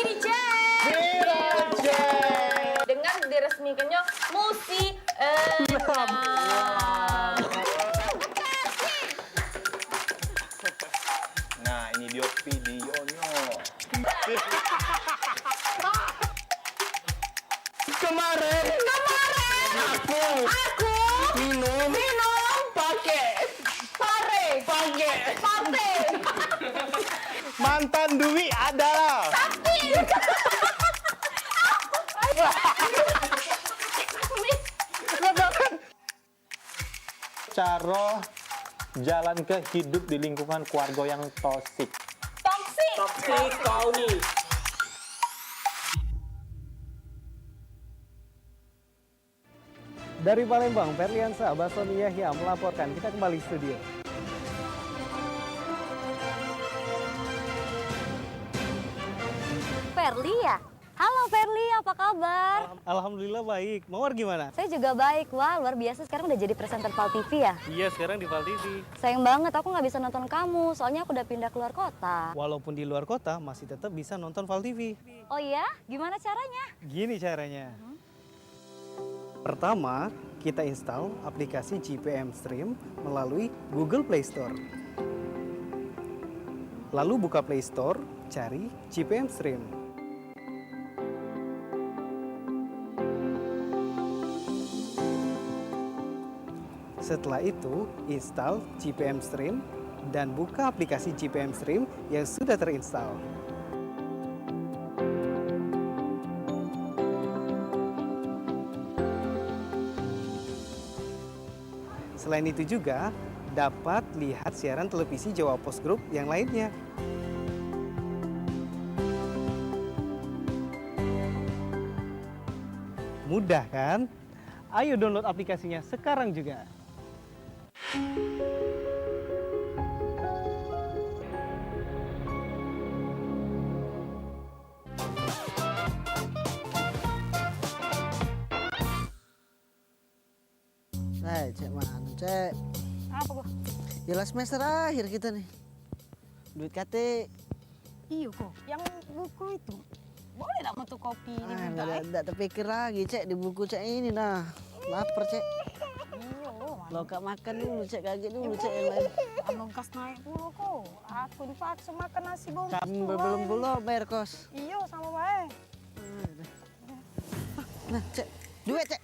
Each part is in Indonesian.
ini cek. Viral Check. Dengan diresmikannya Musi. Nah, ini dia videonya. Kemarin aku minum pakai mantan Dwi adalah cara jalan ke hidup di lingkungan keluarga yang toksik. Toksik kau nih. Dari Palembang, Ferliansa Basoni Yahya melaporkan. Kita kembali studio. Ferli ya? Halo Ferli, apa kabar? Alhamdulillah baik. Mawar gimana? Saya juga baik. Wah, luar biasa sekarang udah jadi presenter Val TV ya? Iya, sekarang di Val TV. Sayang banget aku nggak bisa nonton kamu, soalnya aku udah pindah keluar kota. Walaupun di luar kota, masih tetap bisa nonton Val TV. Oh iya? Gimana caranya? Gini caranya. Pertama, kita install aplikasi GPM Stream melalui Google Play Store. Lalu buka Play Store, cari GPM Stream. Setelah itu, install GPM Stream dan buka aplikasi GPM Stream yang sudah terinstall. Selain itu juga, dapat lihat siaran televisi Jawa Post Group yang lainnya. Mudah kan? Ayo download aplikasinya sekarang juga. Cek mana, Cek? Apa gua? Ya semester akhir kita nih. Duit KT. Iya kok. Yang buku itu. Boleh tak mau kopi ini juga? Nggak terpikir lagi, Cek, di buku Cek ini nah. Lapar, Cek. Iya, Lo kak makan dulu, Cek, kaget dulu, Cek, yang lain. Abang kas naik dulu kok. Aku dipaksa makan nasi bom. Belum bayar kos. Iya, sama baik. Nah, Cek, duit, Cek.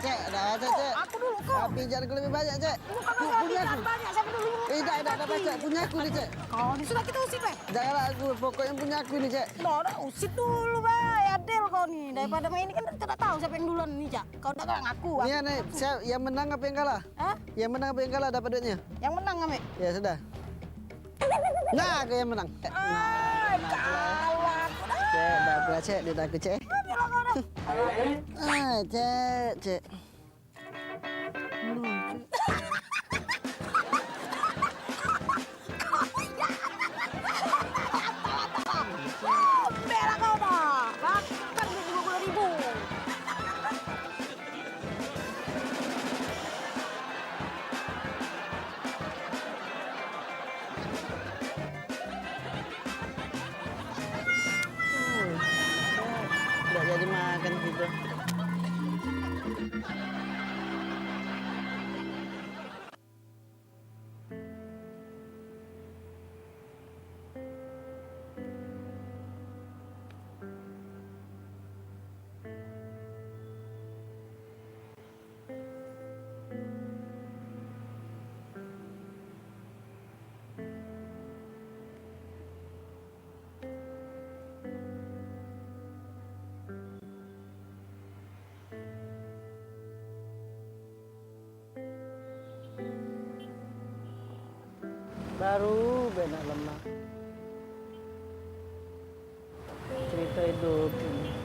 Cek, udah ada, Cek. Aku dulu kok. Tapi jangan lebih banyak, Cek. Bukan masalah Punya jangan aku. banyak, siapa dulu? Tidak apa, Cek. Punya aku nih, Cek. Kau ini sudah kita usir, Bay. Janganlah aku, pokoknya punya aku nih, Cek. Udah usir dulu, Bay. Adel kau nih. Daripada main ini kan tidak tahu siapa yang duluan nih, Cak. Kau udah ngaku. Iya nih, yang menang apa yang kalah? Hah? Yang menang apa yang kalah dapat duitnya? Yang menang, Ame. Ya sudah. Nah, aku yang menang. Kalah aku dah. Cek, dah pula, Cek, duit aku, Cek. Bilang kau dah. Cek, Cek. Bela kau dah. Makan duit 50.000. Udah jadi makan gitu. Baru benar lemah. Cerita hidup ini.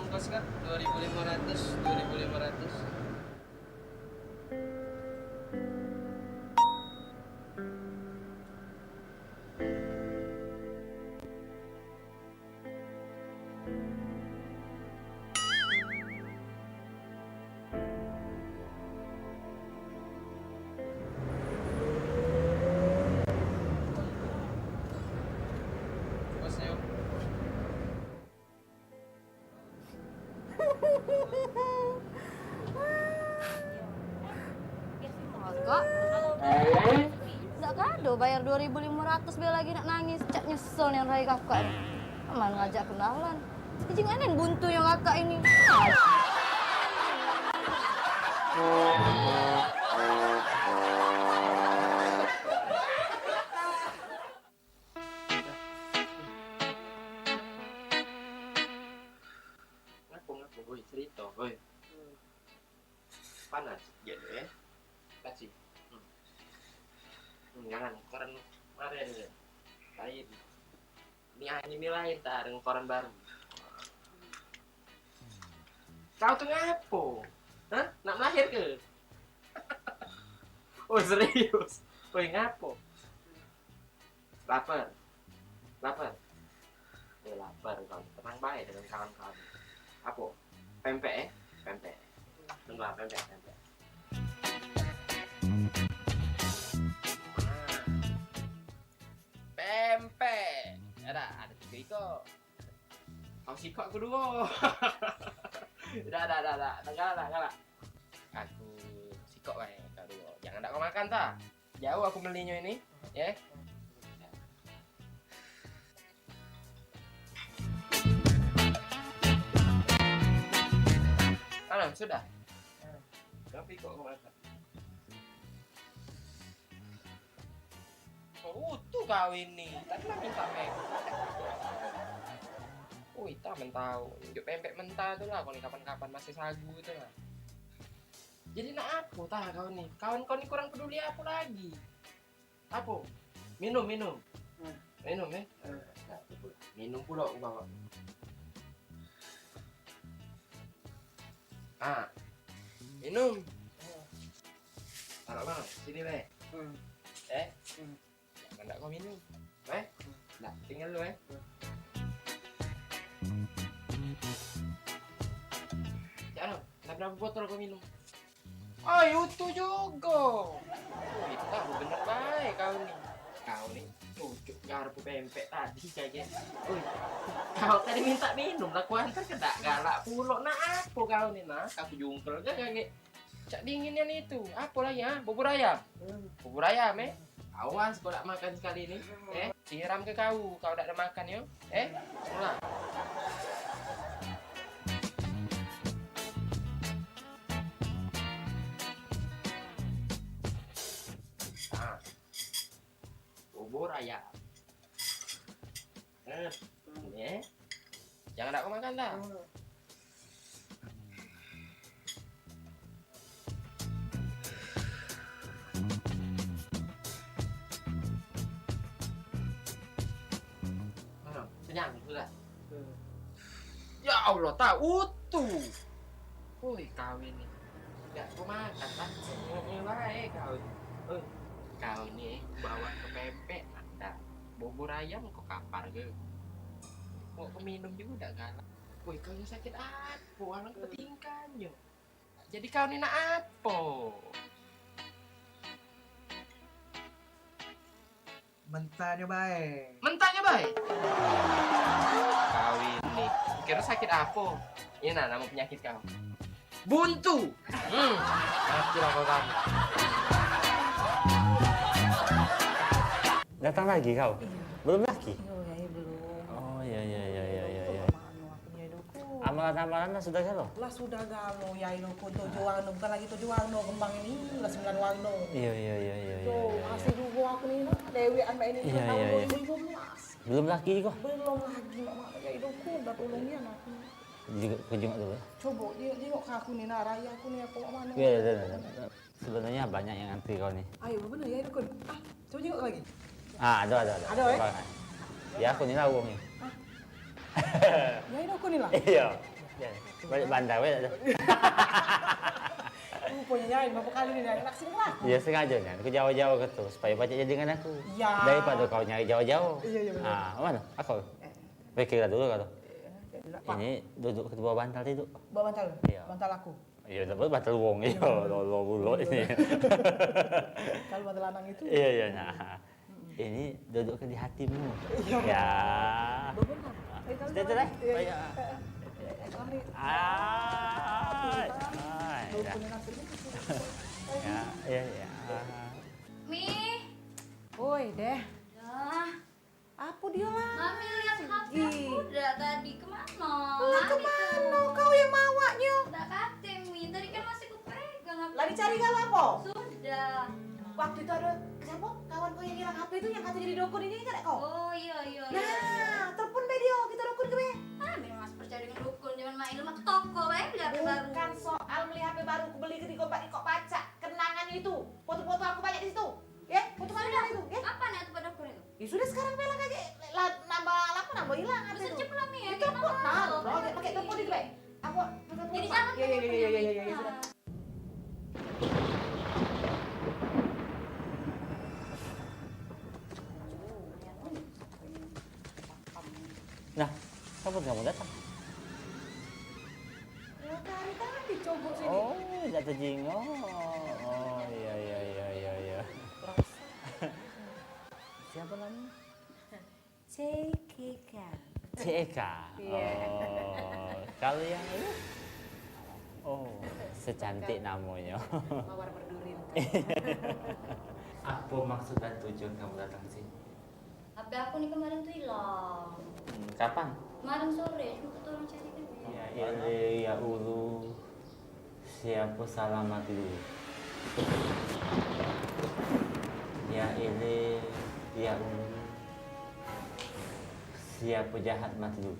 ongkos kan 2.500, 2.500. Bosnya. Kakak, enggak kado bayar 2.500 biar lagi nak nangis. Cak nyesel nih rai kakak. Aman ngajak kenalan. Ijing enen buntunya kakak ini. Ngaku, woi cerita, woi. Panas, gitu ya. Kasih. Jangan koran kemarin ya. Lain. Ini lain tak dengan koran baru. Kau tuh ngapo? Hah? Nak melahir ke? Oh serius? Woi ngapo? Lapar? Lapar? Ya lapar kau. Tenang baik dengan kawan-kawan. Apa? Pempek ya? Pempek. Tunggu pempek, pempek. Pempek. Ada tiga iko. Kau sikok kedua. Dah. Galak. Aku sikok wae kedua. Jangan tak kau makan ta. Jauh aku belinya ini, ya. Sudah. Tapi kok kau makan? Oh, tuh kau ini. Tadi lah minta pempek. Oh, itu mentau. Unjuk pempek mentah tuh lah. Kau nih kapan-kapan masih sagu tuh lah. Jadi nak apa tah kau nih? Kawan kau nih kurang peduli apa lagi? Apa? Minum. Minum ya? Minum pula aku bawa. Minum. Taruh bang, sini be. Jangan tak kau minum. Nah, tinggal lu Jangan, berapa botol kau minum? Oh, itu juga. Kita bener baik kau nih. Kau nih, cucuk garpu pempek tadi kayaknya. Kau tadi minta minum, lah ku antar ke tak galak pulo. Nah, apa kau nih nah? Aku jungkel kayak cak dinginnya nih itu. Apa lagi ya? Bubur ayam. Bubur ayam Awas kau tak makan sekali ini. Siram ke kau tak ada makan ya. Mulai. Bubur ayam. Jangan tak kau makan dah. Kenyang sudah. Ya Allah, tak utuh. Woi, kau ini. Enggak kau makan tak? Baik kau. Kau ini bawa ke pempek ada. Bubur ayam kau kapar ke? Kau minum juga tak galak. Woi, kau yang sakit apa? Orang ketingkan yo. Jadi kau ini nak apa? Mentahnya baik. Mentahnya baik. Kau ini kira sakit apa? Ini nama penyakit kau. Buntu. Mati lah kau kamu. Datang lagi kau? Belum lagi? Belum. Oh iya. Mano aku nya hidupku. Amalan-amalannya sudah galo? Lah sudah galo ya hidupku 7 warna, bukan lagi 7 warna kembang ini, udah 9 warna. Iya. Tuh, masih juga aku nih, Dewi anak ini Iya, tahun iya. 2012. Belum lagi kok? Belum lagi, mak ya hidupku udah tolongnya aku. Kejenguk dulu ya. Coba jengok ke aku nih, raya aku nih apa mana. Iya. Sebenarnya banyak yang antri kau nih. Ayo bener ya hidupku. Coba jengok lagi. Ada. Ada, Ya aku nih lah uangnya. Ya hidupku nih lah. Iya. Balik bandar weh dah. Rupanya nyanyi berapa kali nih nyanyi naksir lah. Ya sengaja kan, aku jauh-jauh ke tu supaya baca jadi dengan aku. Ya. Daripada kau nyari jauh-jauh. Iya, benar. Ah, mana? Aku. Pikir dulu kau. Ini duduk ke bawah bantal itu. Bawa bantal. Iya. Bantal aku. Iya, dapat bantal wong iya, lo bulo ini. Kalau bantal lanang itu. Iya, iya. Nah, ini duduk di hatimu. Ya. Sudah dah. Ya. Ya, ya, ya. Mi, Woi deh, dah. apa dia lah? Mami lihat HP aku udah tadi kemana? Lah kemana kau yang mawaknya? Udah kate Mi, tadi kan masih kupegang HP. Lagi cari gak apa? Sudah. Waktu itu ada siapa? Kawan kau yang hilang HP itu yang katanya di dukun ini ingat kau? Oh iya iya. Nah, telepon be dia, kita dukun ke be. Ah, memang masih percaya dengan dukun zaman main ilmu ke toko, beli HP baru. Bukan soal beli HP baru, aku beli di kok baca kenangan itu. Foto-foto aku banyak di situ. Ya, foto mana itu? Ya. Kapan ya tuh pada dukun itu? Ya sudah sekarang bela kayak nambah hilang ada Bisa itu. cepet lah Mi ya. Itu telepon, nah, pakai telepon itu be. Aku Jadi jangan Iya, sudah. Nah, kapan kamu datang? Ya tadi tadi coba sini. Oh, jatuh jingo. Oh, iya, iya, iya, iya, iya. Siapa namanya? Cekika. Ceka. Oh, kalau yang ini? Oh, secantik namanya. Mawar berduri. Apa maksud dan tujuan kamu datang ke sini? HP aku nih kemarin tuh hilang. Kapan? Kemarin sore, aku tolong cari kan. Ya ini ya ulu. Siapa selamat dulu? Ya ini ya ulu. Siapa jahat mati dulu?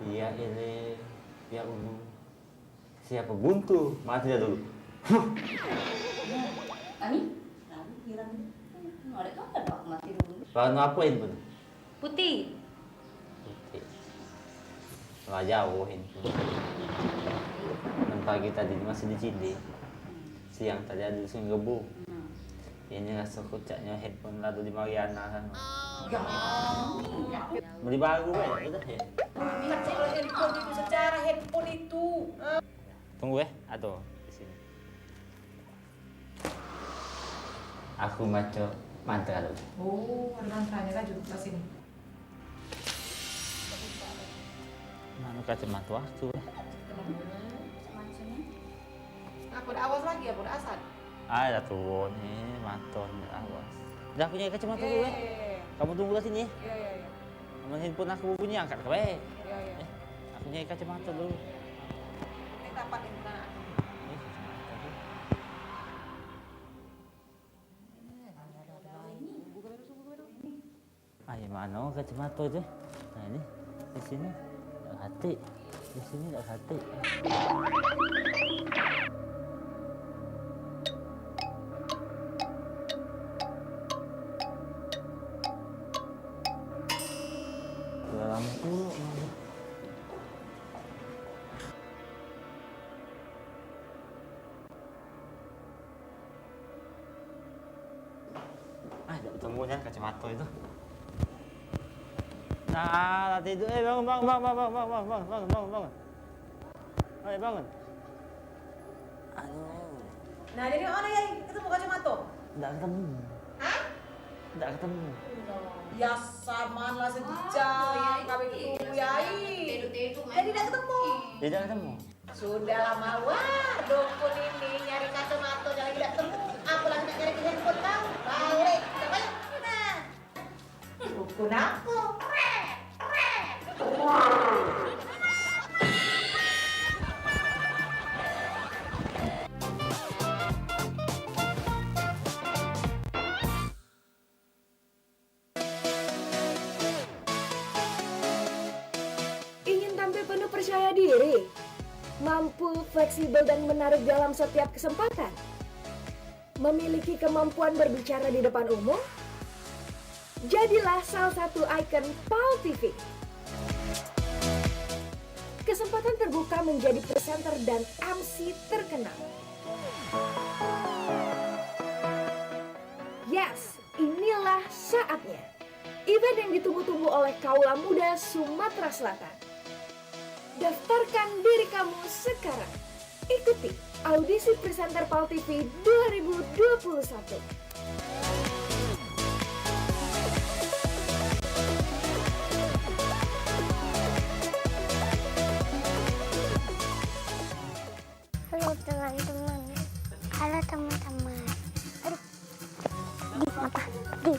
Ya ini ya ulu. Siapa buntu mati dulu? Ani? Hilang. Ada kan ada mati dulu. Lalu ngapain pun? Putih. Putih. Nggak jauh handphone. Dan pagi tadi masih di Cide. Siang tadi ada di Sungai Gebu. Ini rasa kocaknya handphone lalu di Mariana kan. Beli baru ya, udah ya. Kalau handphone itu secara handphone itu. Tunggu atau di sini. Aku maco mantra dulu. Oh, ada mantranya kan juga sini. Mana kacamata waktu Aku ada awas lagi ya, udah asal. ada tuh nih manton awas. Udah punya kacamata dulu ya. Kamu tunggu di sini. Iya. Sama handphone aku bunyi angkat ke Iya. Aku nyari kacamata dulu. Ini tapak ini. Nah. Ayo mana kacamata itu? Nah ini di sini ada hati, di sini ada hati. Dalam puluh. Tidak ketemunya kacamata itu. Nah, tadi itu, bangun. Ayo bangun. Aduh, Nah, jadi mana ya? Ketemu kacamata? tidak ketemu. Hah? Tidak ketemu. Ya sama lah sejam kami ketemu yai. Jadi tidak ketemu. Tidak ketemu. Sudah lama wah dukun ini nyari kacamata jadi tidak ketemu. Aku lagi nak nyari handphone kau. Balik. Coba nah. Dukun aku. Ingin tampil penuh percaya diri, mampu fleksibel dan menarik dalam setiap kesempatan, memiliki kemampuan berbicara di depan umum, jadilah salah satu ikon PAL TV. kesempatan terbuka menjadi presenter dan MC terkenal. Yes, inilah saatnya. Event yang ditunggu-tunggu oleh kaula muda Sumatera Selatan. Daftarkan diri kamu sekarang. Ikuti audisi presenter PAL TV 2021. Halo teman-teman. Halo teman-teman. Aduh. Di apa? Di.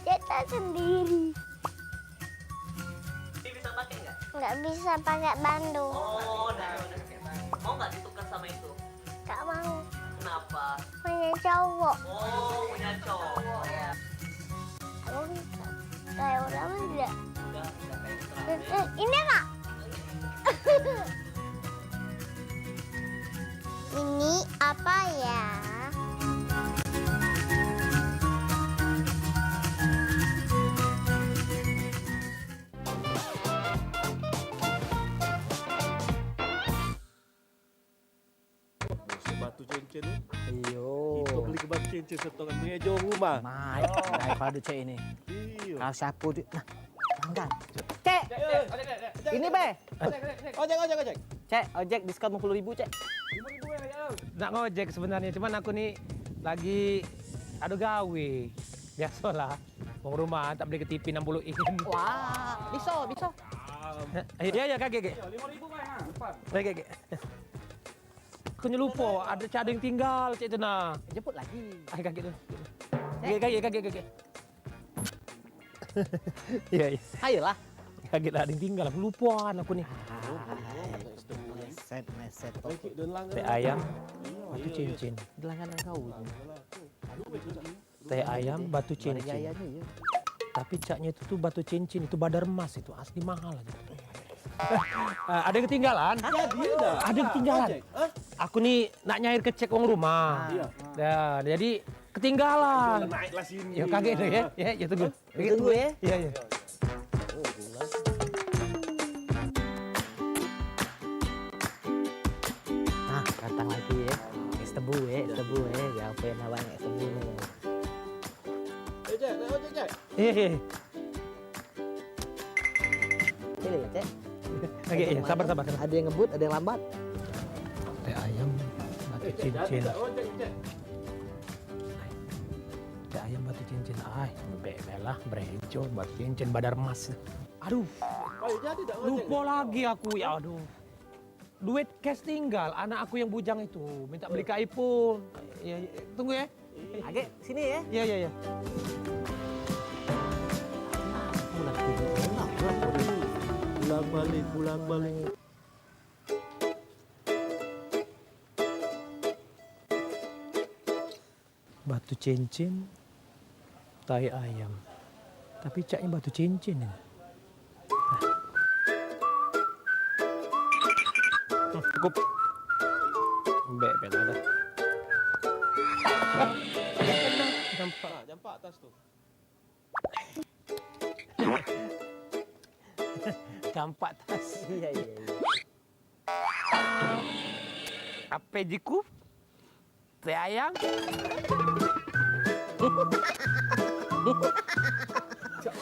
Kita sendiri. Bisa pakai nggak? Nggak bisa pakai bandung. Oh, udah pakai bandung. Mau nggak ditukar sama itu? Nggak mau. Kenapa? Punya cowok. Oh, punya cowok ya. Aku kayak orang enggak. Udah kayak terakhir. Ini Kak. Ini apa ya? Batu cincin. Iyo. Kita beli ke batu cincin setongan punya jauh rumah. Mai, daripada cek ini. Iya. Kalau sapu tu, nah, angkat. Cek, ini be. Ojek. Cek, ojek diskon 50.000 cek. 5.000 ya. Nak ngojek sebenarnya, cuman aku nih lagi ada gawe. Biasalah, mau rumah tak beli ke TV 60 in. Wah, bisa. Iya, kaget. 5.000 mah. Depan. Kaget. Aku lupa, ada yang tinggal cek itu nah. Jemput lagi. Kaget tu. Kaget. Iya. Ayolah. Kaget lah, ada yang tinggal. Aku lupaan aku nih. Meset. Teh ayam, batu cincin. Langganan kau. Teh ayam, batu cincin. Tapi caknya itu tuh batu cincin, itu badar emas, itu asli mahal aja. Ada yang ketinggalan? Ada yang ketinggalan. Aku nih nak nyair kecek uang rumah. Ya, jadi ketinggalan. Naiklah sini. Ya kaget deh ya. Ya tunggu. Tunggu ya. Iya. Nah, datang lagi ya. Tebu ya. Ya apa yang awak tebu. Ojek. Iya. Pilih ya, Cek. Oke, ya, sabar. Ada yang ngebut, ada yang lambat. Teh ayam, batu cincin. Ojek. Teh ayam, batu cincin. Belah, berejo, batu cincin, badar emas. Aduh, Oh, jadi dah ojek. lupa lagi aku. Ya aduh. Duit cash tinggal, anak aku yang bujang itu. Minta beli ke iPhone. Ya, tunggu ya. Agak sini ya. Iya. Pulang balik. Batu cincin, tai ayam. Tapi caknya batu cincin ini. Cukup. Bebel ada. Jampak atas tu. Campak tas. Iya. Apa jiku? Teh ayam.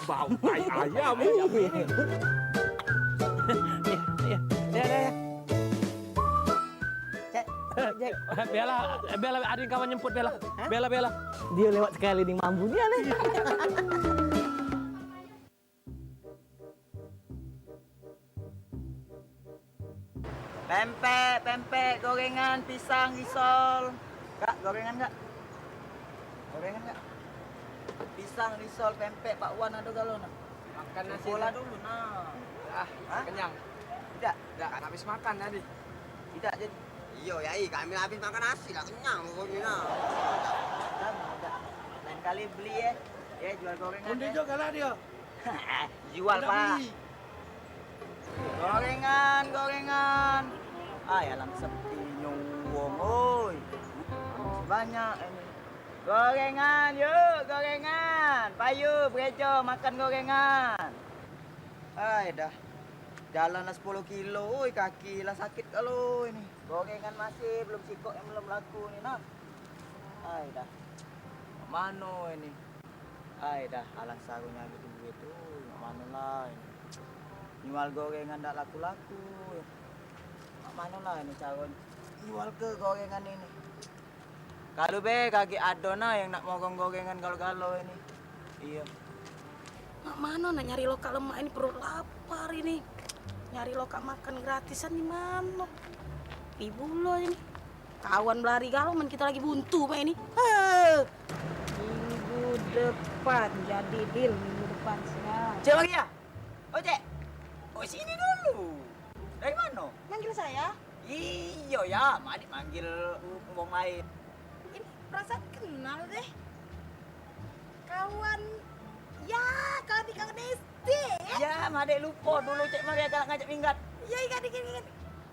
Bau tai ayam. Ya. Cek. Bella, ada yang kawan nyemput Bella. Bella. Dia lewat sekali nih mampu dia nih. Pempek, gorengan, pisang, risol. Kak, gorengan nggak? Pisang, risol, pempek, Pak Wan ada galau nah. Makan nasi Bola dulu nah. kenyang. Tidak, Habis makan tadi. tidak jadi. Iya, Yai, kami habis makan nasi lah kenyang pokoknya. Tidak. Lain kali beli ya. Ya, jual gorengan. Undi juga lah dia. Jual, Udah Pak. beli. Gorengan, gorengan. Ya lang sepi nyuwung, oi. Banyak ini. Gorengan, yuk, gorengan. Payu, berejo, makan gorengan. Dah. Jalan lah 10 kilo, oi, kaki lah sakit kalau ini. Gorengan masih belum sikok yang belum laku nih, nak. Dah. Mano ini? Dah, alang sarunya gitu duit tuh. Mano lah ini. Jual gorengan tak laku-laku. Mana lah ini cara jual ke gorengan ini. Kalau kaki adona yang nak mogong gorengan galau-galau ini. Iya. Mak mana nak nyari lokal lemak ini, perut lapar ini. Nyari lokal makan gratisan di mana? Ibu lo ini. Kawan belari galau men kita lagi buntu mak ini. Minggu depan jadi deal minggu depan segala. Cek lagi ya? Oh, Cek. Oh, sini dulu. Dari mana? Manggil saya? Iya ya, mak adik manggil ngomong lain. Ini perasaan kenal deh. Kawan, ya kawan di kawan SD. Ya, mak adik lupa dulu Cek Maria galak ngajak minggat. Ya, ingat.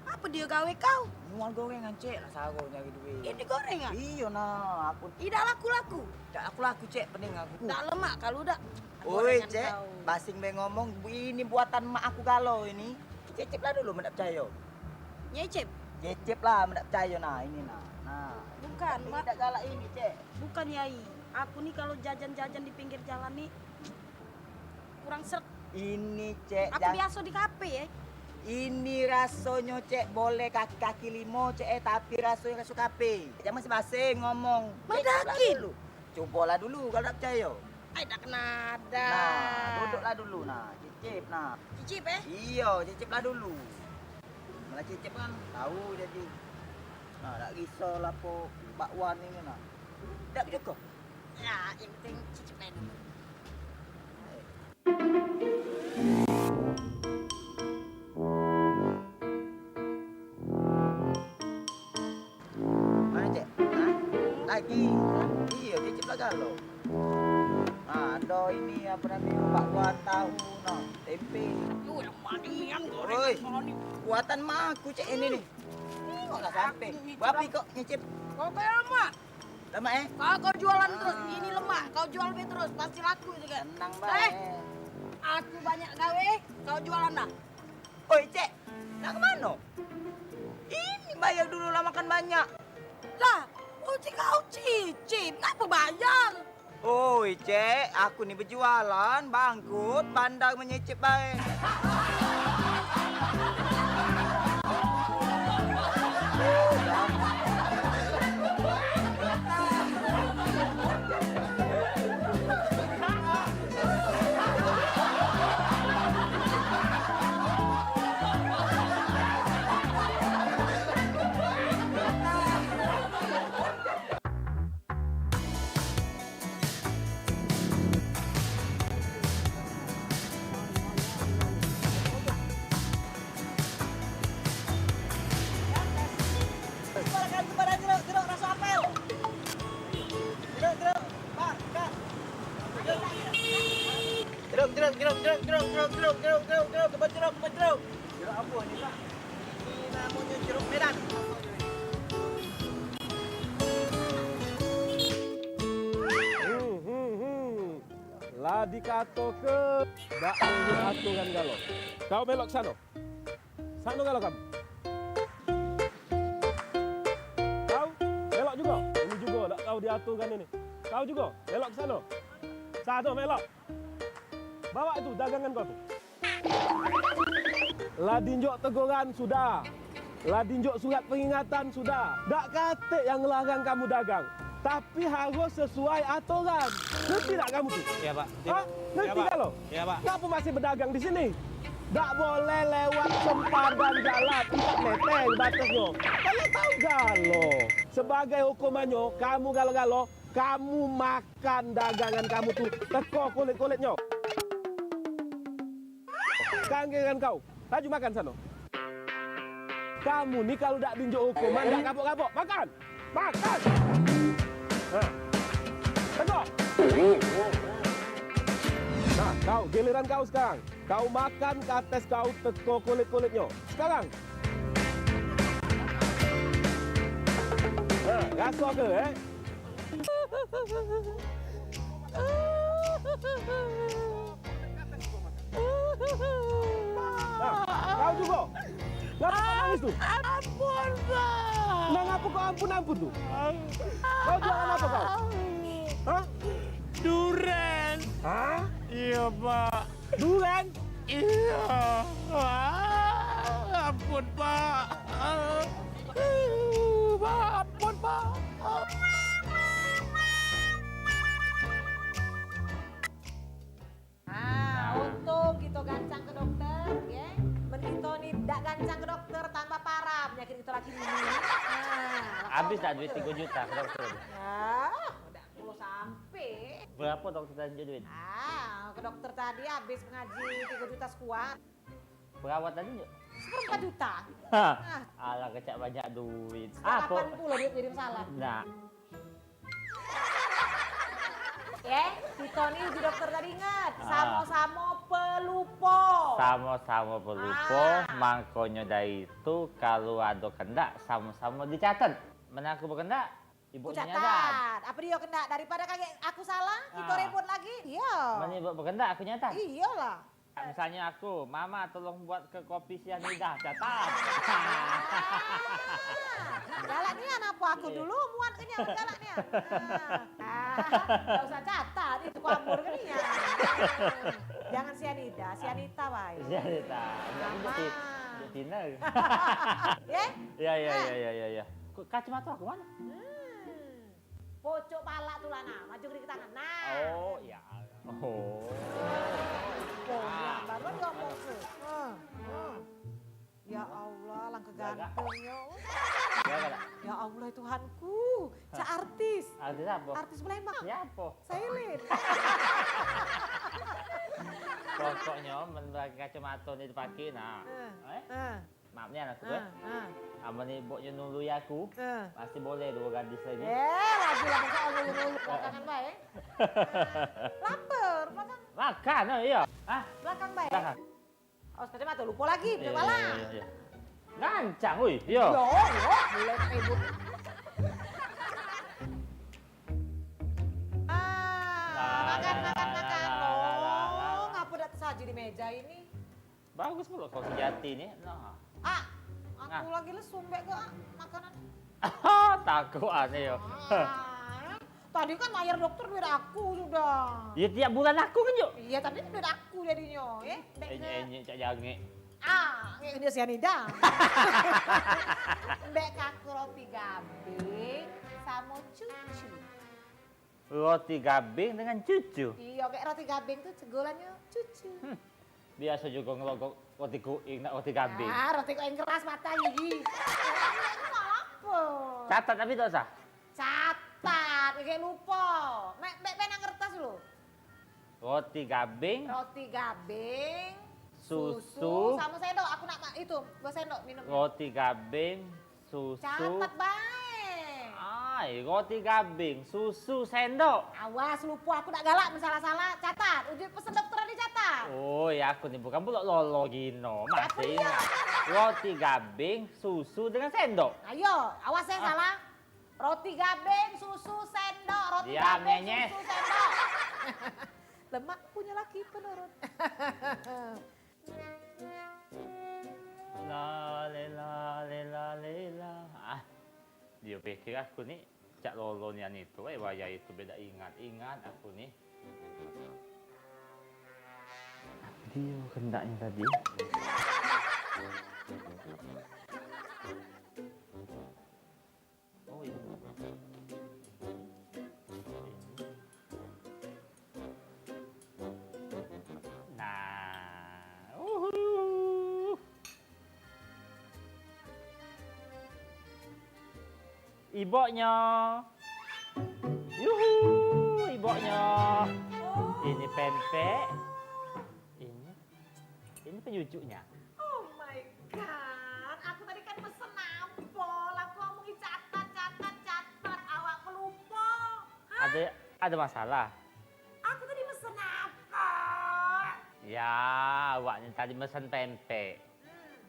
Apa dia gawe kau? Jual gorengan Cek lah sago nyari duit. Ini gorengan? Iya nah, aku tidak laku-laku. Tak laku-laku Cek, pening aku. Tak lemak kalau udah. Oi Cek, basing be ngomong ini buatan mak aku galau ini. Cecep lah dulu mendak percaya. Nyecep? Cecep lah mendak percaya nah ini nah. Bukan, Mak. Tidak galak ini, Cek. Bukan Yai. Aku nih kalau jajan-jajan di pinggir jalan nih kurang seret. Ini Cek. Aku biasa di kafe ya. Ini rasanya Cek boleh kaki-kaki limo Cek tapi rasanya rasu kafe. Jangan masih basing ngomong. Madakin. Cobalah dulu kalau tak percaya. Tak kenada. Nah, duduklah dulu nah. Cicip nah. Cicip Iya, ciciplah dulu. Malah cicip kan tahu jadi. Nah, tak risau lah po bakwan ini nah. Tak cukup. Ya, yang penting cicip lah dulu. Mana Cek? Hah? Lagi. Iya, cicip lah galau. Ada ini apa namanya bakwan tahu nah, tempe. Yang manian Oi, buatan mak aku Cek ini nih. Kok nggak sampai? Bapi kok nyicip? Kau kayak lemak. Lemak Kau jualan terus, ini lemak. Kau jual terus, pasti laku itu kan. Tenang baik. Aku banyak gawe, kau jualan dah. Oi Cek, nak kemana? Ini bayar dulu lah makan banyak. Lah, kau cicip, ngapa bayar? Oi Cek, aku nih berjualan, bangkrut, pandang menyicip baik. Jeruk rasa apel. Jeruk, Pak, Kak. Jeruk, jeruk. Jeruk apa ni, Pak? Ini namanya jeruk Medan. Lah dikato ke dak ambil aturan galau. Kau melok sano. Sano galau kamu. Kau melok juga. Ini juga dak tahu diaturkan ini. Kau juga melok sano. Sano melok. Bawa itu dagangan kau tu. Lah dinjok teguran sudah. Lah dinjok surat peringatan sudah. Dak kata yang ngelarang kamu dagang. Tapi harus sesuai aturan. Ngerti tak kamu tu? Ya Pak. Hah? Ngerti tak lo? Ya Pak. Kenapa masih berdagang di sini? Tak boleh lewat sempadan jalan 4 meter batasnya. Kalian tahu galo? Sebagai hukumannya, kamu galo-galo, kamu makan dagangan kamu tuh teko kulit-kulitnya. Kanggiran kau, laju makan sana. Kamu nih kalau tak dinjok hukuman, tak kapok-kapok. Makan! Makan! Nah. Tengok! Kau, giliran kau sekarang. Kau makan kates kau teko kulit-kulitnya. Sekarang. Rasa ke, kau juga. Ngapa kau nangis tuh? Ampun, Pak. Nah, ngapa kau ampun-ampun tuh? Kau jualan apa kau? Hah? Duren. Hah? Iya, Pak. Duren? Iya. Ampun, Pak. Pak, ampun, Pak. Untung kita gancang ke dokter, ya. Menito nih dak gancang ke dokter tambah parah penyakit itu lagi ini. Habis tak duit 3 juta ke dokter? Ya, udah perlu sampai. Berapa dokter tadi duit? Ke dokter tadi habis ngaji 3 juta sekuat. Perawat tadi yuk? 4 juta. Alah kecak banyak duit. Kapan pula duit jadi masalah? Nah. Ya, kita nih di dokter tadi ingat, sama-sama pelupo. Sama-sama pelupo, makanya dari itu kalau ada kendak sama-sama dicatat. Mana aku berkendak, ibu Catat. nyatat. Apa dia kena daripada kaget aku salah, kita repot lagi. Iya. Mana ibu berkendak, aku nyatat. Iyalah. Misalnya aku, Mama tolong buat ke kopi sianida, catat. Galak nian apa aku dulu muat kenyang galak nian. Enggak usah catat itu kuambur ke nian. Jangan sianida, sianita wae. Sianita. Mama. Betina. Ya? Ya. Kacamata aku mana? Pocok pala tuh lana, maju ke tangan. Nah. Oh, ya. Oh. Baru ngomong tuh. Ya Allah, langkah gantengnya. Ya Allah Tuhanku, cak artis. Artis apa? Artis Palembang. Siapa? Sailin. Pokoknya menbagi kacamata ini dipakai, nah. Maafnya anak gue. Sama nih boknya nulu ya aku. Pasti boleh 2 gadis lagi. Lagi lah soal nulu-nulu. Belakangan baik. Lapar, makan. Makan, iya. Belakang baik. Belakang. Awas kacamata, lupa lagi, Iya. bala. Gancang, wih. Yo. Boleh ribut. Makan. Oh, ngapa udah tersaji di meja ini? Bagus pula kau sejati nih. Nah. Aku lagi lesu mbak ke makanan. Takut aneh yo. Tadi kan bayar dokter duit aku sudah. Ya tiap bulan aku kan yuk. Iya tapi ini duit aku jadinya, ya. Enye cak jange. Ini sianida. Mbak aku roti gabing sama cucu. Roti gabing dengan cucu. Iya, kayak roti gabing tuh cegolannya cucu. Biasa juga ngelogok roti kuing, nak roti gabing. Roti kuing keras mata gigi. Apa? Catat tapi tak usah. Catat, kayak lupa. Mek nang kertas lu. Roti gabing. Roti gabing. Susu. Sama sendok, aku nak itu, bawa sendok minum. Roti gabing, susu. Catat baik. Roti gabing, susu, sendok. Awas lupa, aku nak galak salah-salah. Catat, udah pesen dokter dicatat. Oh ya aku nih bukan pula lolo gino. Masih ingat. Roti gabing, susu dengan sendok. Ayo, awas saya salah. Roti gabing, susu, sendok. Roti Diam, gabing, nyenyes. susu, sendok. Lemak punya laki penurut. La. Dia pikir aku nih cak lolonian itu, waya itu beda ingat aku nih. Apa dia kendaknya tadi? Oh iya. Iboknya. Yuhu, iboknya. Ini pempek. Ini penyucuknya. Oh my god, aku tadi kan pesen nampol. Aku ngomongin catat. Awak pelupa. Ada masalah. Aku tadi pesen apa? Ya, awaknya tadi pesan pempek.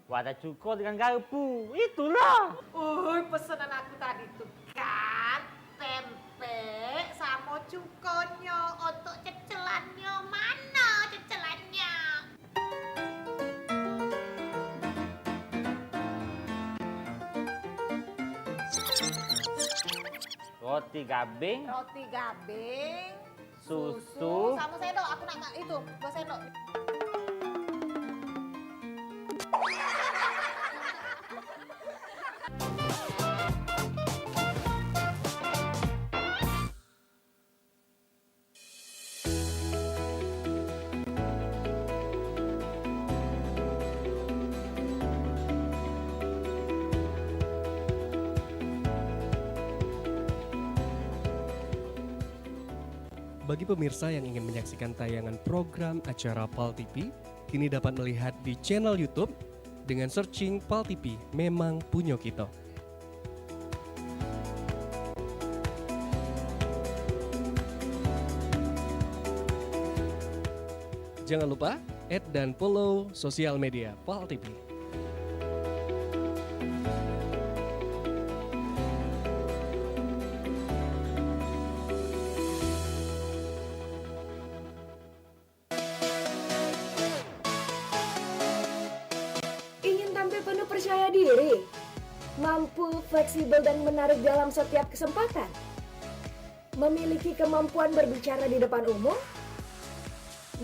Wadah cuko dengan garpu. Itulah. Pesanan aku tadi tuh kan pempek sama cukonyo. Untuk cecelannya mana cecelannya? Roti gabing, Roti gabing, susu. sama sendok. Aku nak itu 2 sendok. Bagi pemirsa yang ingin menyaksikan tayangan program acara PAL TV, kini dapat melihat di channel YouTube dengan searching PAL TV Memang Punyo Kita. Jangan lupa add dan follow sosial media PAL TV. Ingin tampil penuh percaya diri? Mampu, fleksibel, dan menarik dalam setiap kesempatan? Memiliki kemampuan berbicara di depan umum?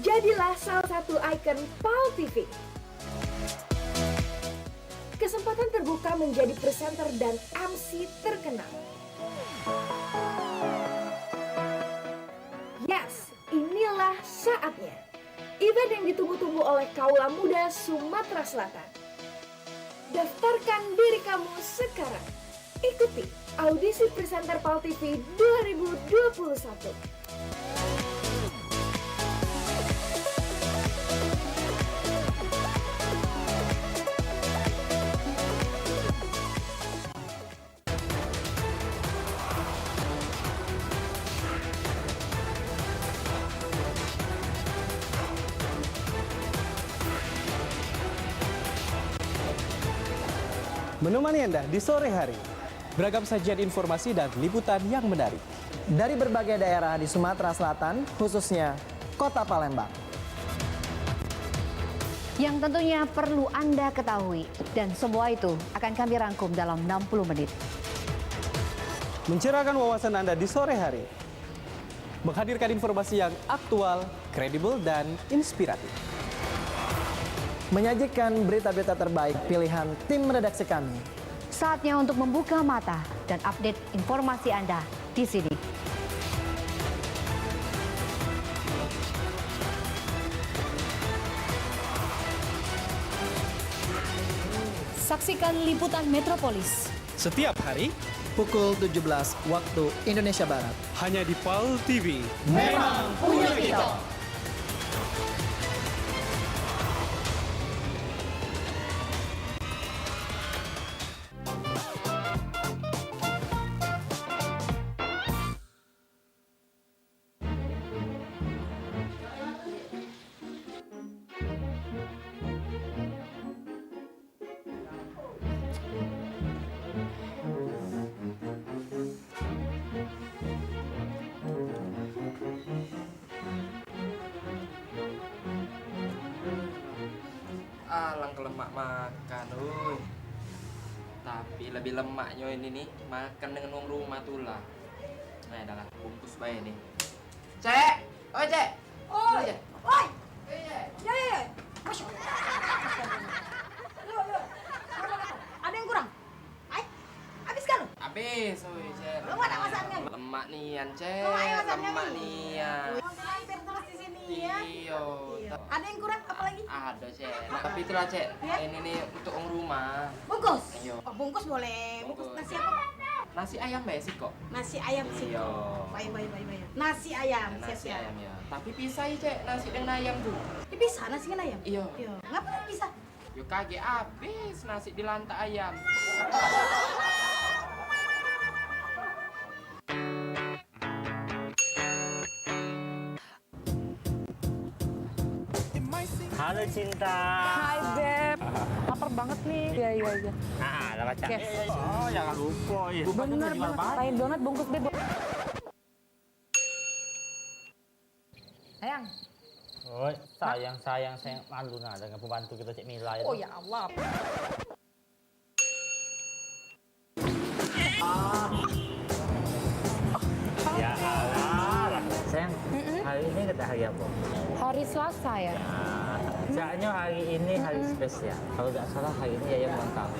Jadilah salah satu ikon PAL TV. Kesempatan terbuka menjadi presenter dan MC terkenal. Yes, inilah saatnya. Event yang ditunggu-tunggu oleh kaula muda Sumatera Selatan. Daftarkan diri kamu sekarang. Ikuti audisi presenter PAL TV 2021. Menemani Anda di sore hari. Beragam sajian informasi dan liputan yang menarik. Dari berbagai daerah di Sumatera Selatan, khususnya Kota Palembang. Yang tentunya perlu Anda ketahui. Dan semua itu akan kami rangkum dalam 60 menit. Mencerahkan wawasan Anda di sore hari. Menghadirkan informasi yang aktual, kredibel, dan inspiratif. Menyajikan berita-berita terbaik pilihan tim redaksi kami. Saatnya untuk membuka mata dan update informasi Anda di sini. Saksikan liputan Metropolis. Setiap hari, pukul 17 waktu Indonesia Barat. Hanya di PAL TV. Memang punya kita. Alang kelemak makan, tapi lebih lemaknya ini nih makan dengan uang rumah tuh lah. Nah, adalah bungkus bayi nih. Cek, oi cek, Oi, oi. Ya. Masya Allah. Yo. Ada yang kurang? Habis kan? Habis, oi cek. Lemak tak masakannya? Lemak nian cek, Lemak ya masakannya lemak nih? nian. Hampir terus di sini ya. Iya. Ada yang kurang apa lagi? Ada cek. Nah, tapi itulah cek. Ya? Ini nih untuk uang rumah. Bungkus? Iya. Oh, bungkus boleh. Bungkus Bungkus. nasi apa? Nasi ayam basic kok. Nasi ayam sih. Iya. Baik. Nasi ayam, Nasi siap. ayam ya. Tapi pisah ya cek, nasi dengan ayam tuh. Dipisah nasi dengan ayam? Iya. Ngapa dipisah? Yo kaget habis nasi di lantai ayam. Halo cinta. Hai Beb, lapar banget nih. Iya. Nah, ada pacar. Yes. Oh, jangan lupa. Bener banget, kain donat bungkus Beb. Sayang. Oh, sayang. Malu nah dengan pembantu kita Cik Mila itu. Oh ya Allah. Ya Allah. Sayang, hari ini kita hari apa? Hari Selasa ya. Soalnya hari ini hari spesial. Kalau nggak salah hari ini Yaya ulang tahun.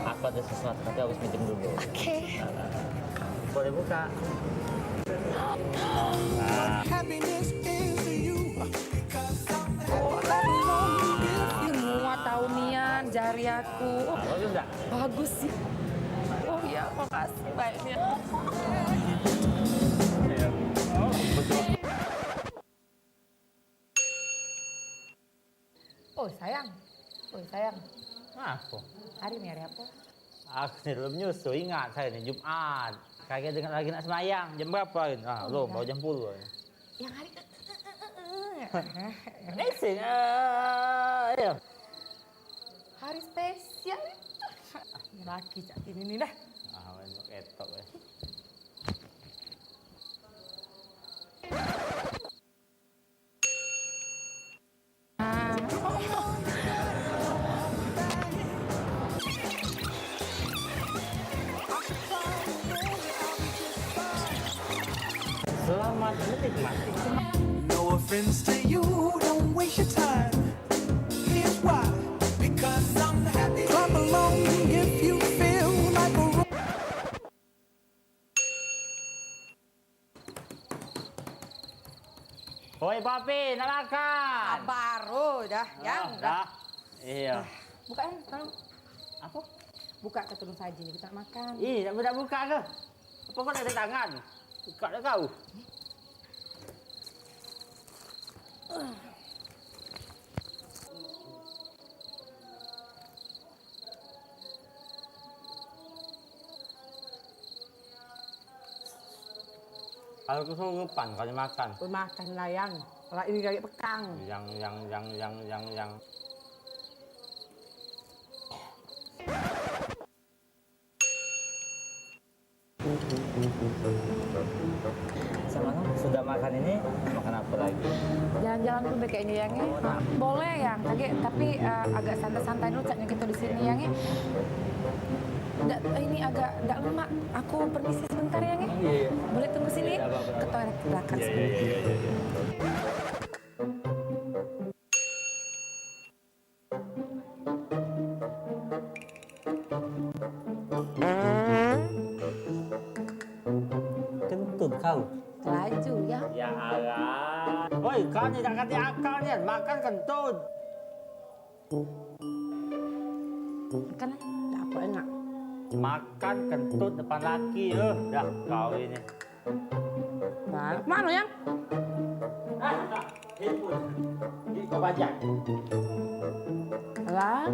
Aku ada sesuatu tapi harus meeting dulu. Oke. Boleh buka. Semua tahunian jari aku. Oh, bagus nggak? Bagus sih. Oh ya, makasih banyak. Oh sayang. Apa? Hari ini hari apa? Aku nih belum nyusu, ingat saya nih Jumat. Kagak dengar lagi nak semayang. Jam berapa ini? Belum, baru jam 10. Yang hari Next ayo. hari spesial itu. Laki cak ini nih dah. Main ketok ya. Selamat menikmati. No offense to you, don't waste your time. Here's why. Because I'm happy. Clap along if you feel like a Hoi Papi, nak makan? Baru dah, yang dah. Iya. Bukain, tolong. Apa? Buka keturun saji nih kita makan. Ih, tak buka ke? Apa kau ada tangan? Buka dah kau. Kalau kesurupan kau makan. Makan layang. Kalau ini kayak pekang. Yang. Sama sudah makan ini, makan apa lagi? Jalan-jalan dulu kayak ini yang boleh yang tapi agak santai-santai dulu caknya kita di sini yang ini agak lemak. Aku permisi sebentar ya Iya. Boleh tunggu sini ke toilet ke belakang sebentar. Iya. Kentut kau. Laju ya. Ya Allah. Woi, kau ni tak kata akal ni, makan kentut. Makan lah, tak apa enak. Makan kentut depan laki, dah kau ini. Nah, mana yang? Ini kau bajak. Lah.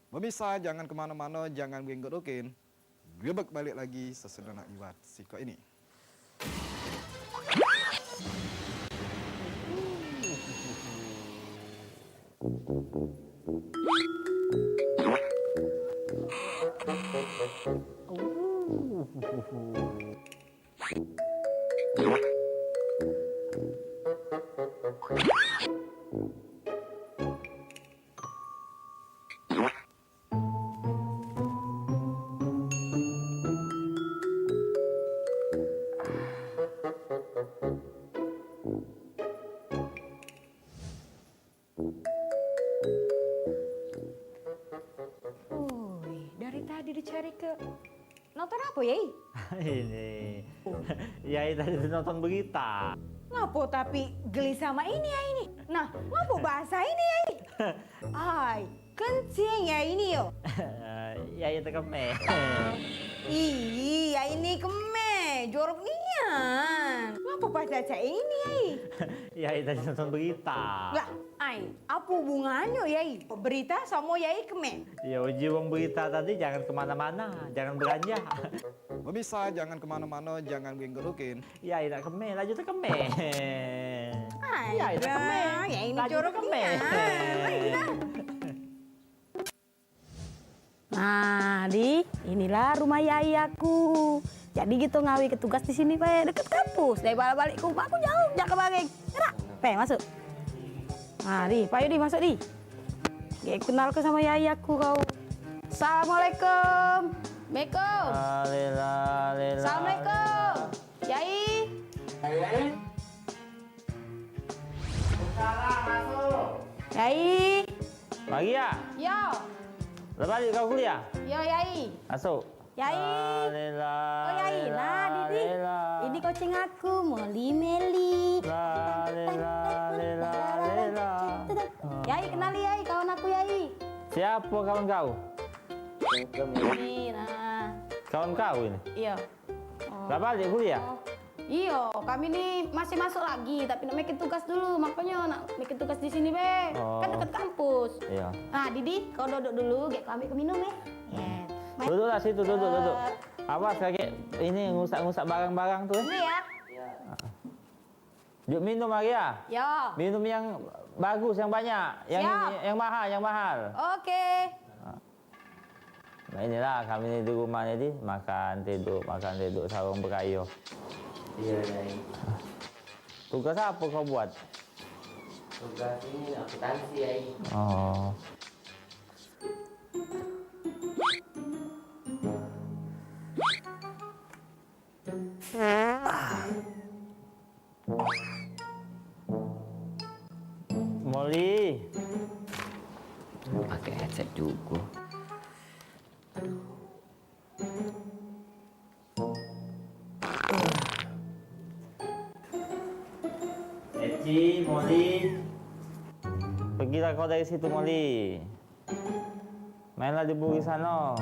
Pemirsa, jangan kemana-mana, jangan benggodokin. Gebek balik lagi sesudah nak liwat sikok ini. Dari tadi dicari ke nonton apa ya? Ini. Ya tadi nonton berita. Ngapo tapi geli sama ini ya ini? Nah, ngapo bahasa ini ya ini? Ay, kencing ya ini yo. Ya itu keme. Iya, ini keme, jorok nian. Ngapo Ngapa baca ini, Yai? Yai tadi nonton berita. Lah, ai, apa hubungannya, Yai? Berita sama Yai kemen? Ya uji uang berita tadi jangan kemana-mana, jangan belanja. Oh bisa, jangan kemana-mana, jangan genggorokin. Yai tak kemen, laju tak kemen. Yai tak kemen. Yai ini corok kemen. Nah, Di, inilah rumah Yai aku. Jadi gitu ngawi ke tugas di sini, Pe, deket kampus. Dari balik ke rumah aku jauh, jak ke Bareng. Enak, Pe, masuk. Nah, Di, Pak Yudi masuk, Di. Gak kenal ke sama Yai aku kau. Assalamualaikum. Assalamualaikum. Assalamualaikum. Yai. Yai. Pagi ya? Yo. Lepas balik kau kuliah? Yo, Yai. Masuk. Yai. Oh, Yai. Nah, Didi. Ini kucing aku, Molly Meli. Yai, kenali Yai, kawan aku Yai. Siapa kawan kau? Ini, nah. Kawan kau ini? Iya. Lepas balik kuliah? Iya, kami ini masih masuk lagi, tapi nak bikin tugas dulu, makanya nak bikin tugas di sini, Be. Oh. Kan dekat kampus. Iya. Nah, Didi, kau duduk dulu, gek kami ke minum, ya. Duduklah situ, duduk. Awas kakek, ini ngusak-ngusak barang-barang tuh. Ini ya. Yuk minum lagi ya? Ya. Minum yang bagus, yang banyak, yang mahal. Oke. Nah inilah kami ini di rumah ini, makan tidur, sarung berkayu. Iya, Yai. Tugas apa kau buat? Tugas ini akuntansi, Yai. Oh. Molly. Pakai headset juga. Eci, Molly. Pergilah kau dari situ, Molly. Mainlah di buri sana.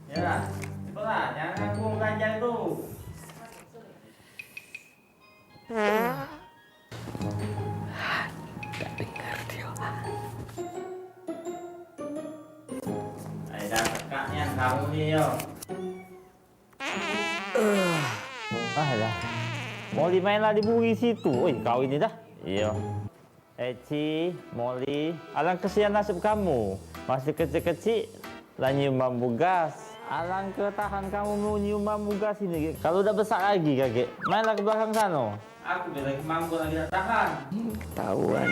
Ya, cepatlah, jangan ganggu ganjal itu. Gak dengar dia. Ada kakaknya kamu nih yo. Dah. Molly mainlah di buri situ. Oi, kau ini dah. Iya. Eci, Molly, alang kesian nasib kamu. Masih kecil-kecil, lah nyium bambu gas. Alang ketahan kamu mau nyium bambu gas ini. Kalau udah besar lagi kakek, mainlah ke belakang sana. Aku lagi mampu lagi tak tahan. Ketahuan.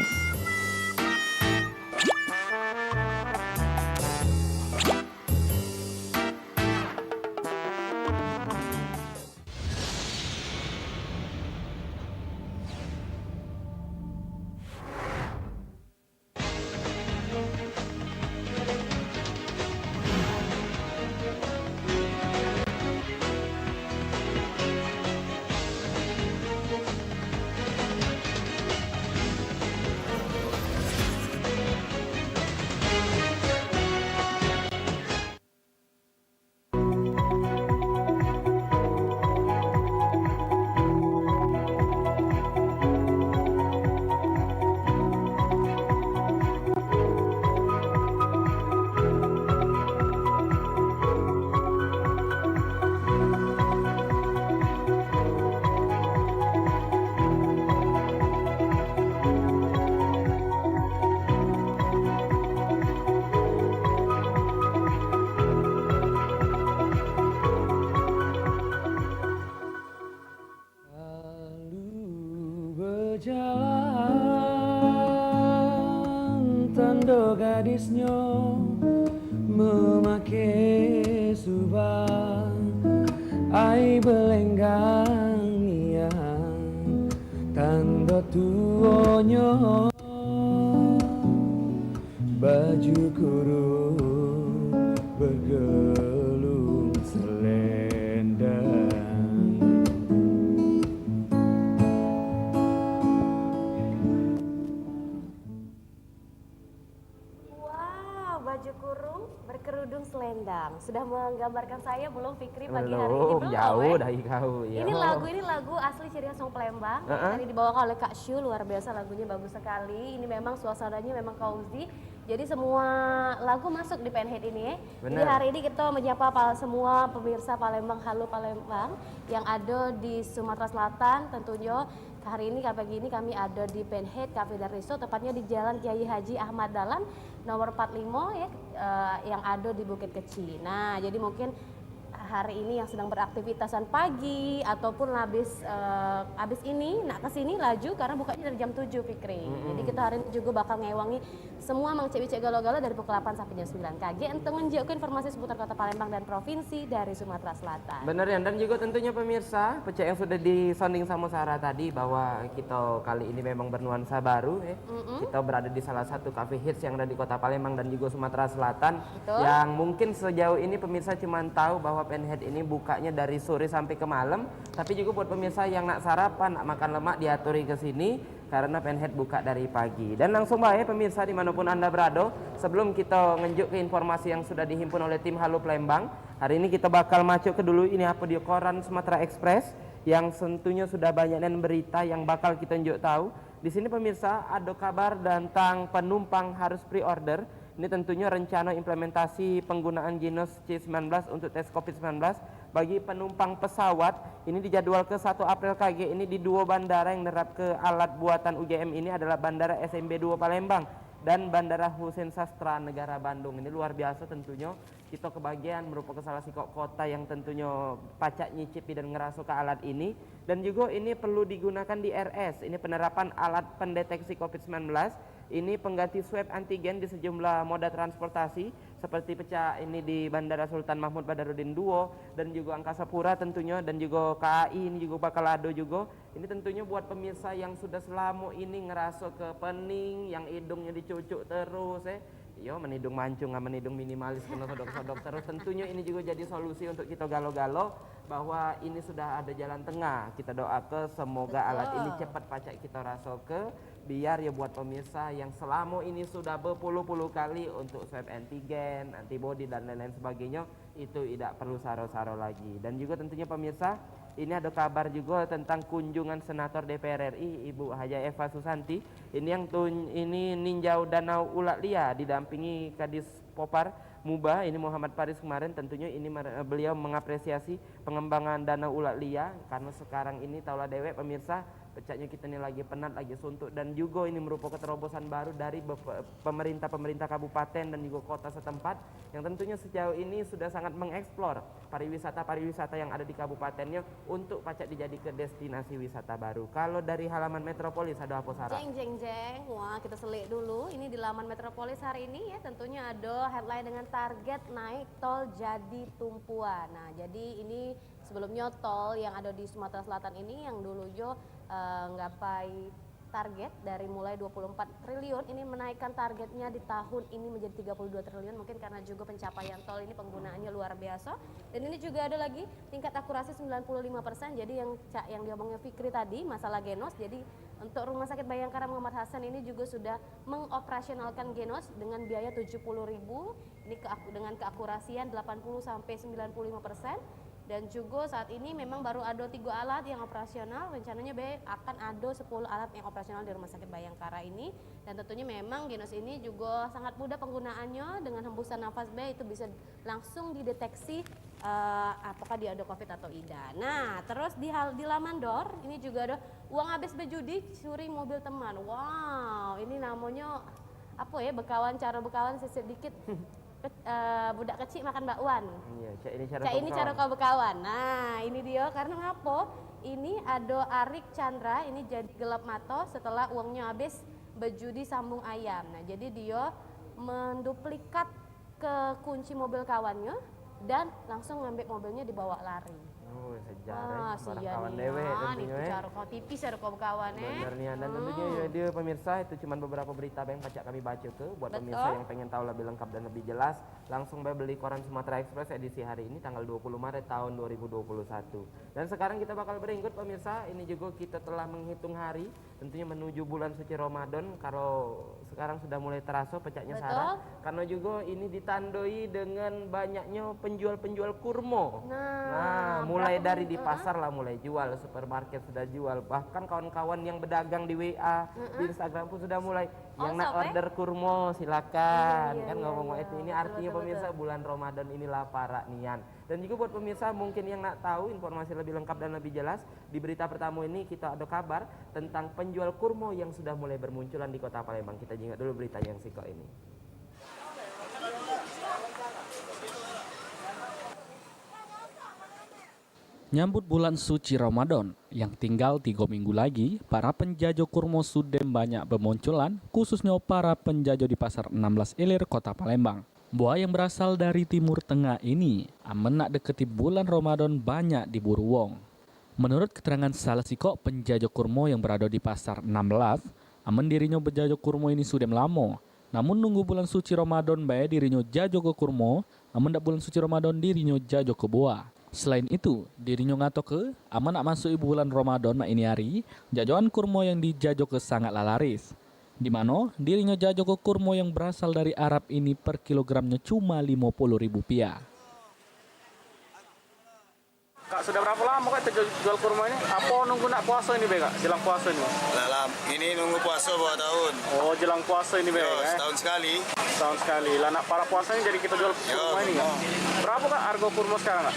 Berjalan tanda gadisnya memakai subang ai belenggang ia tanda tuanya baju kurung bergelung selendang sudah menggambarkan saya belum Fikri pagi hari ini? Belum, jauh dari kau. Ya. Ini lagu asli Ciri Khas Song Palembang. Tadi dibawakan oleh Kak Syu, luar biasa lagunya, bagus sekali. Ini memang suasananya memang cozy. Jadi semua lagu masuk di Penhead ini ya. Jadi hari ini kita menyapa semua pemirsa Palembang, halo Palembang yang ada di Sumatera Selatan tentunya. Hari ini pagi ini kami ada di Penhead Cafe dan Resort, tepatnya di Jalan Kiai Haji Ahmad Dahlan nomor 45 ya, yang ada di Bukit Kecil. Nah, jadi mungkin hari ini yang sedang beraktivitasan pagi ataupun habis ini nak kesini laju karena bukanya dari jam 7 Fikri. Jadi kita hari ini juga bakal ngewangi semua mang cek galo-galo dari pukul 8 sampai jam 9 KG untuk menunjukkan informasi seputar Kota Palembang dan provinsi dari Sumatera Selatan. Benar ya, dan juga tentunya pemirsa pecah yang sudah disonding sama Sarah tadi bahwa kita kali ini memang bernuansa baru ya. Kita berada di salah satu cafe hits yang ada di Kota Palembang dan juga Sumatera Selatan. Betul. Yang mungkin sejauh ini pemirsa cuma tahu bahwa Penhead ini bukanya dari sore sampai ke malam, tapi juga buat pemirsa yang nak sarapan, nak makan lemak diaturi ke sini karena Penhead buka dari pagi. Dan langsung baik pemirsa dimanapun Anda berada, sebelum kita ngenjuk ke informasi yang sudah dihimpun oleh tim Halo Palembang, hari ini kita bakal masuk ke dulu ini apa di koran Sumatera Express yang tentunya sudah banyak dan berita yang bakal kita njuk tahu. Di sini pemirsa ada kabar tentang penumpang harus pre-order. Ini tentunya rencana implementasi penggunaan Genos C19 untuk tes COVID-19 bagi penumpang pesawat. Ini dijadwal ke 1 April KG. Ini di 2 bandara yang menerap ke alat buatan UGM ini adalah Bandara SMB 2 Palembang dan Bandara Husein Sastra Negara Bandung. Ini luar biasa tentunya. Kita kebagian merupakan salah satu kota yang tentunya pacak nyicipi dan ngerasa ke alat ini. Dan juga ini perlu digunakan di RS. Ini penerapan alat pendeteksi COVID-19. Ini pengganti swab antigen di sejumlah moda transportasi seperti pecah ini di Bandara Sultan Mahmud Badarudin II dan juga Angkasa Pura tentunya, dan juga KAI ini juga bakal ada juga. Ini tentunya buat pemirsa yang sudah selama ini ngerasa ke pening, yang hidungnya dicucuk terus yo menidung mancung, menidung minimalis, kena sodok-sodok terus. Tentunya ini juga jadi solusi untuk kita galo-galo bahwa ini sudah ada jalan tengah. Kita doa ke semoga alat ini cepat pacak kita rasa ke, biar ya buat pemirsa yang selama ini sudah berpuluh-puluh kali untuk swab antigen, antibody dan lain-lain sebagainya, itu tidak perlu saro-saro lagi. Dan juga tentunya pemirsa, ini ada kabar juga tentang kunjungan Senator DPR RI Ibu Haja Eva Susanti. Ini yang ini ninjau Danau Ulat Lia didampingi Kadis Popar Muba ini Muhammad Paris kemarin. Tentunya ini beliau mengapresiasi pengembangan Danau Ulat Lia karena sekarang ini taulah dewek pemirsa, pecahnya kita ini lagi penat, lagi suntuk, dan juga ini merupakan terobosan baru dari pemerintah kabupaten dan juga kota setempat yang tentunya sejauh ini sudah sangat mengeksplor pariwisata yang ada di kabupatennya untuk pacak dijadikan destinasi wisata baru. Kalau dari halaman Metropolis ada apa Sarah? Jeng. Wah, kita selik dulu. Ini di laman Metropolis hari ini ya, tentunya ada headline dengan target naik tol jadi tumpuan. Nah, jadi ini sebelumnya tol yang ada di Sumatera Selatan ini yang dulunya nggapai target dari mulai 24 triliun, ini menaikkan targetnya di tahun ini menjadi 32 triliun, mungkin karena juga pencapaian tol ini penggunaannya luar biasa. Dan ini juga ada lagi tingkat akurasi 95%, jadi yang diomongnya Fikri tadi masalah Genos, jadi untuk Rumah Sakit Bayangkara Muhammad Hasan ini juga sudah mengoperasionalkan Genos dengan biaya 70.000, ini dengan keakurasian 80 sampai 95%. Dan juga saat ini memang baru ada 3 alat yang operasional, rencananya akan ada 10 alat yang operasional di Rumah Sakit Bayangkara ini. Dan tentunya memang Genos ini juga sangat mudah penggunaannya, dengan hembusan nafas itu bisa langsung dideteksi apakah dia ada COVID atau tidak. Nah, terus di laman DOR ini juga ada uang habis berjudi curi mobil teman. Wow, ini namanya apa ya, cara bekawan sedikit. Budak kecil makan bakwan. Iya, ini cara kau berkawan. Nah, ini dia karena ngapa? Ini ada Arik Chandra ini jadi gelap mata setelah uangnya habis berjudi sambung ayam. Nah, jadi dia menduplikat ke kunci mobil kawannya dan langsung ngambil mobilnya dibawa lari. Oh, sejarah Sian kawan dewe tentunya itu cara kau tipis ada kau kawan Benar nih, dan tentunya ya dia pemirsa itu cuma beberapa berita yang pacak kami baca ke buat Betul. pemirsa yang pengen tahu lebih lengkap dan lebih jelas langsung beli koran Sumatera Express edisi hari ini tanggal 20 Maret tahun 2021. Dan sekarang kita bakal berikut pemirsa, ini juga kita telah menghitung hari tentunya menuju bulan suci Ramadan. Kalau sekarang sudah mulai terasa pecahnya Betul. Sarah karena juga ini ditandai dengan banyaknya penjual-penjual kurma. Nah, mulai dari di pasar lah mulai jual, supermarket sudah jual, bahkan kawan-kawan yang berdagang di WA, di Instagram pun sudah mulai yang nak order kurma silakan. Kan ngomong itu ini artinya pemirsa bulan Ramadan inilah para nian. Dan juga buat pemirsa mungkin yang nak tahu informasi lebih lengkap dan lebih jelas, di berita pertama ini kita ada kabar tentang penjual kurma yang sudah mulai bermunculan di Kota Palembang. Kita ingat dulu berita yang sikok ini. Nyambut bulan suci Ramadan yang tinggal 3 minggu lagi, para penjajah kurma sudah banyak bermunculan, khususnya para penjajah di Pasar 16 Ilir, Kota Palembang. Buah yang berasal dari Timur Tengah ini, amen nak deketi bulan Ramadan banyak diburu wong. Menurut keterangan salah sikok penjajah kurma yang berada di Pasar 16, amen dirinya berjajah kurma ini sudah lama. Namun nunggu bulan suci Ramadan bae dirinya jajo ke kurma, amen dak bulan suci Ramadan dirinya jajo ke buah. Selain itu, dirinya ngato ke aman nak masuk bulan Ramadan mak ini hari, jajoan kurma yang dijajo ke sangatlah laris. Di mana dirinya jajo ke kurma yang berasal dari Arab ini per kilogramnya cuma Rp50.000. Kak, sudah berapa lama Kak jual kurma ini? Apa nunggu nak puasa ini, Kak? Jelang puasa ini? Ini nunggu puasa buat tahun. Oh, jelang puasa ini, Kak? Setahun sekali. Setahun sekali. Lah nak para puasa ini jadi kita jual kurma ini, Kak? Berapa, Kak, harga kurma sekarang, Kak?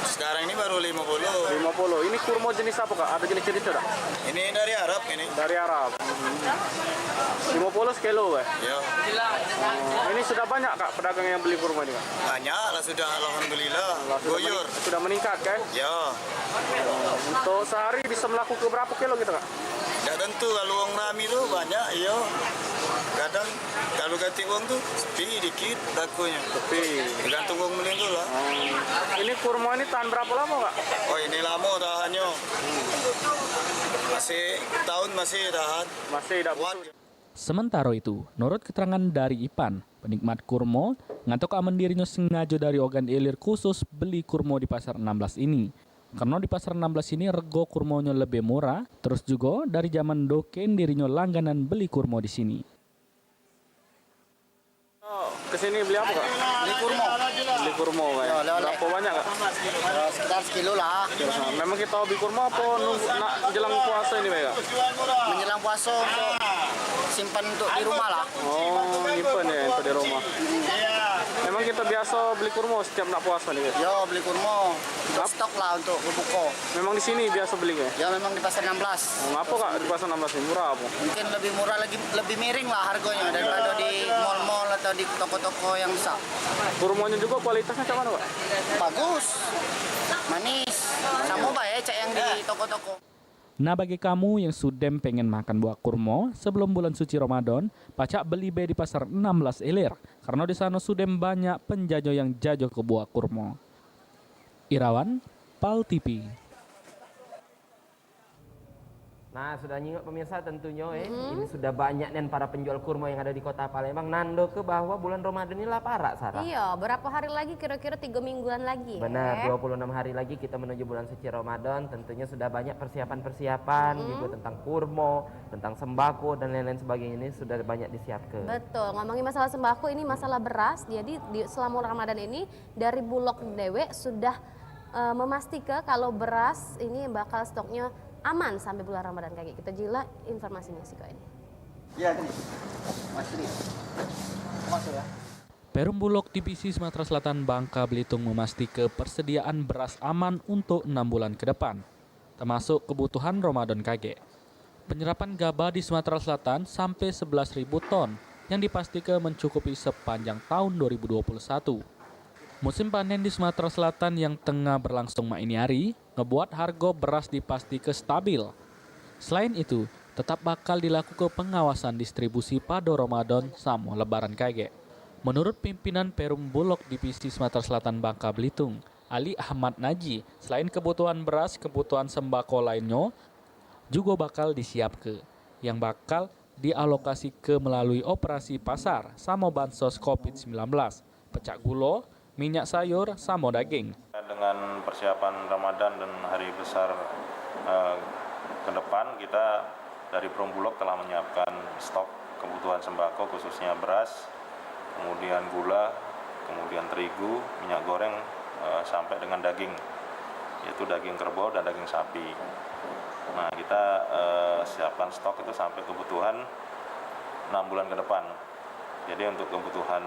Sekarang ini baru 50. 50. Ini kurma jenis apa, Kak? Ada jenis cerita, Kak? Ini dari Arab ini. Dari Arab. 50 sekilo, Kak? Ya. Ini sudah banyak, Kak, pedagang yang beli kurma ini, Kak? Banyak lah sudah, alhamdulillah. Goyor. Sudah meningkat, kan? Ya. Untuk sehari bisa melakukan berapa kilo gitu, Kak? Tidak tentu, kalau uang rami tuh banyak, iya. Kadang kalau ganti uang tuh sepi dikit lakunya. Sepi. Tergantung uang beli itu lah. Ini kurma ini tahan berapa lama, Kak? Oh, ini lama tahannya. Masih tahun masih tahan. Masih tidak Sementara itu, menurut keterangan dari Ipan, penikmat kurma, ngatok aman dirinya sengaja dari Ogan Ilir khusus beli kurma di Pasar 16 ini. Karena di Pasar 16 ini rego kurmanya lebih murah, terus juga dari zaman doken dirinya langganan beli kurma di sini. Kesini beli apa, Kak? Beli kurma. Beli kurma, Kak? Ya, berapa banyak, Kak? Sekitar sekilo lah. Memang kita hobi kurma apa nunggu nak jelang puasa ini, Kak? Menjelang puasa untuk simpan untuk di rumah lah. Oh, nyimpen ya untuk di rumah. Memang kita biasa beli kurma setiap nak puasa nih, Kak? Ya, beli kurma. Untuk stok lah untuk berbuka. Memang di sini biasa beli, Kak? Ya, memang di Pasar 16. Ngapa, Kak, di Pasar 16 ini murah apa? Mungkin lebih murah lagi, lebih miring lah harganya daripada di mall-mall atau di toko-toko yang besar. Kurmanya juga kualitasnya macam mana, Pak? Bagus, manis, sama baik cak yang di toko-toko. Nah, bagi kamu yang sudah pengen makan buah kurma sebelum bulan suci Ramadan, pacak beli di Pasar 16 Ilir, karena di sana sudah banyak penjajah yang jajo ke buah kurma. Irawan, Pal TV. Nah, sudah nyingok pemirsa tentunya ini sudah banyak dan para penjual kurma yang ada di Kota Palembang nando ke bahwa bulan Ramadan ini lah parah, Sarah. Iya, berapa hari lagi kira-kira 3 mingguan lagi. Benar, 26 hari lagi kita menuju bulan suci Ramadan. Tentunya sudah banyak persiapan-persiapan juga tentang kurma, tentang sembako dan lain-lain sebagainya ini sudah banyak disiapkan. Betul, ngomongin masalah sembako ini masalah beras. Jadi selama Ramadan ini dari Bulog Dewe sudah memastikan kalau beras ini bakal stoknya aman sampai bulan Ramadan kayak kita jila informasinya sih kok ini. Iya, ini. Masuk ya. Perum Bulog Divisi Sumatera Selatan Bangka Belitung memastikan persediaan beras aman untuk 6 bulan ke depan, termasuk kebutuhan Ramadan kage. Penyerapan gabah di Sumatera Selatan sampai 11.000 ton yang dipastikan mencukupi sepanjang tahun 2021. Musim panen di Sumatera Selatan yang tengah berlangsung ini hari ngebuat harga beras dipastikan stabil. Selain itu, tetap bakal dilakukan pengawasan distribusi pada Ramadan sama Lebaran kage. Menurut pimpinan Perum Bulog Divisi Sumatera Selatan Bangka Belitung, Ali Ahmad Naji, selain kebutuhan beras, kebutuhan sembako lainnya juga bakal disiapkan, yang bakal dialokasi ke melalui operasi pasar sama bansos COVID-19, pecak gula, minyak sayur, sama daging. Dengan persiapan Ramadan dan hari besar ke depan, kita dari Perumbulok telah menyiapkan stok kebutuhan sembako khususnya beras, kemudian gula, kemudian terigu, minyak goreng, sampai dengan daging, yaitu daging kerbau dan daging sapi. Nah, kita siapkan stok itu sampai kebutuhan 6 bulan ke depan. Jadi untuk kebutuhan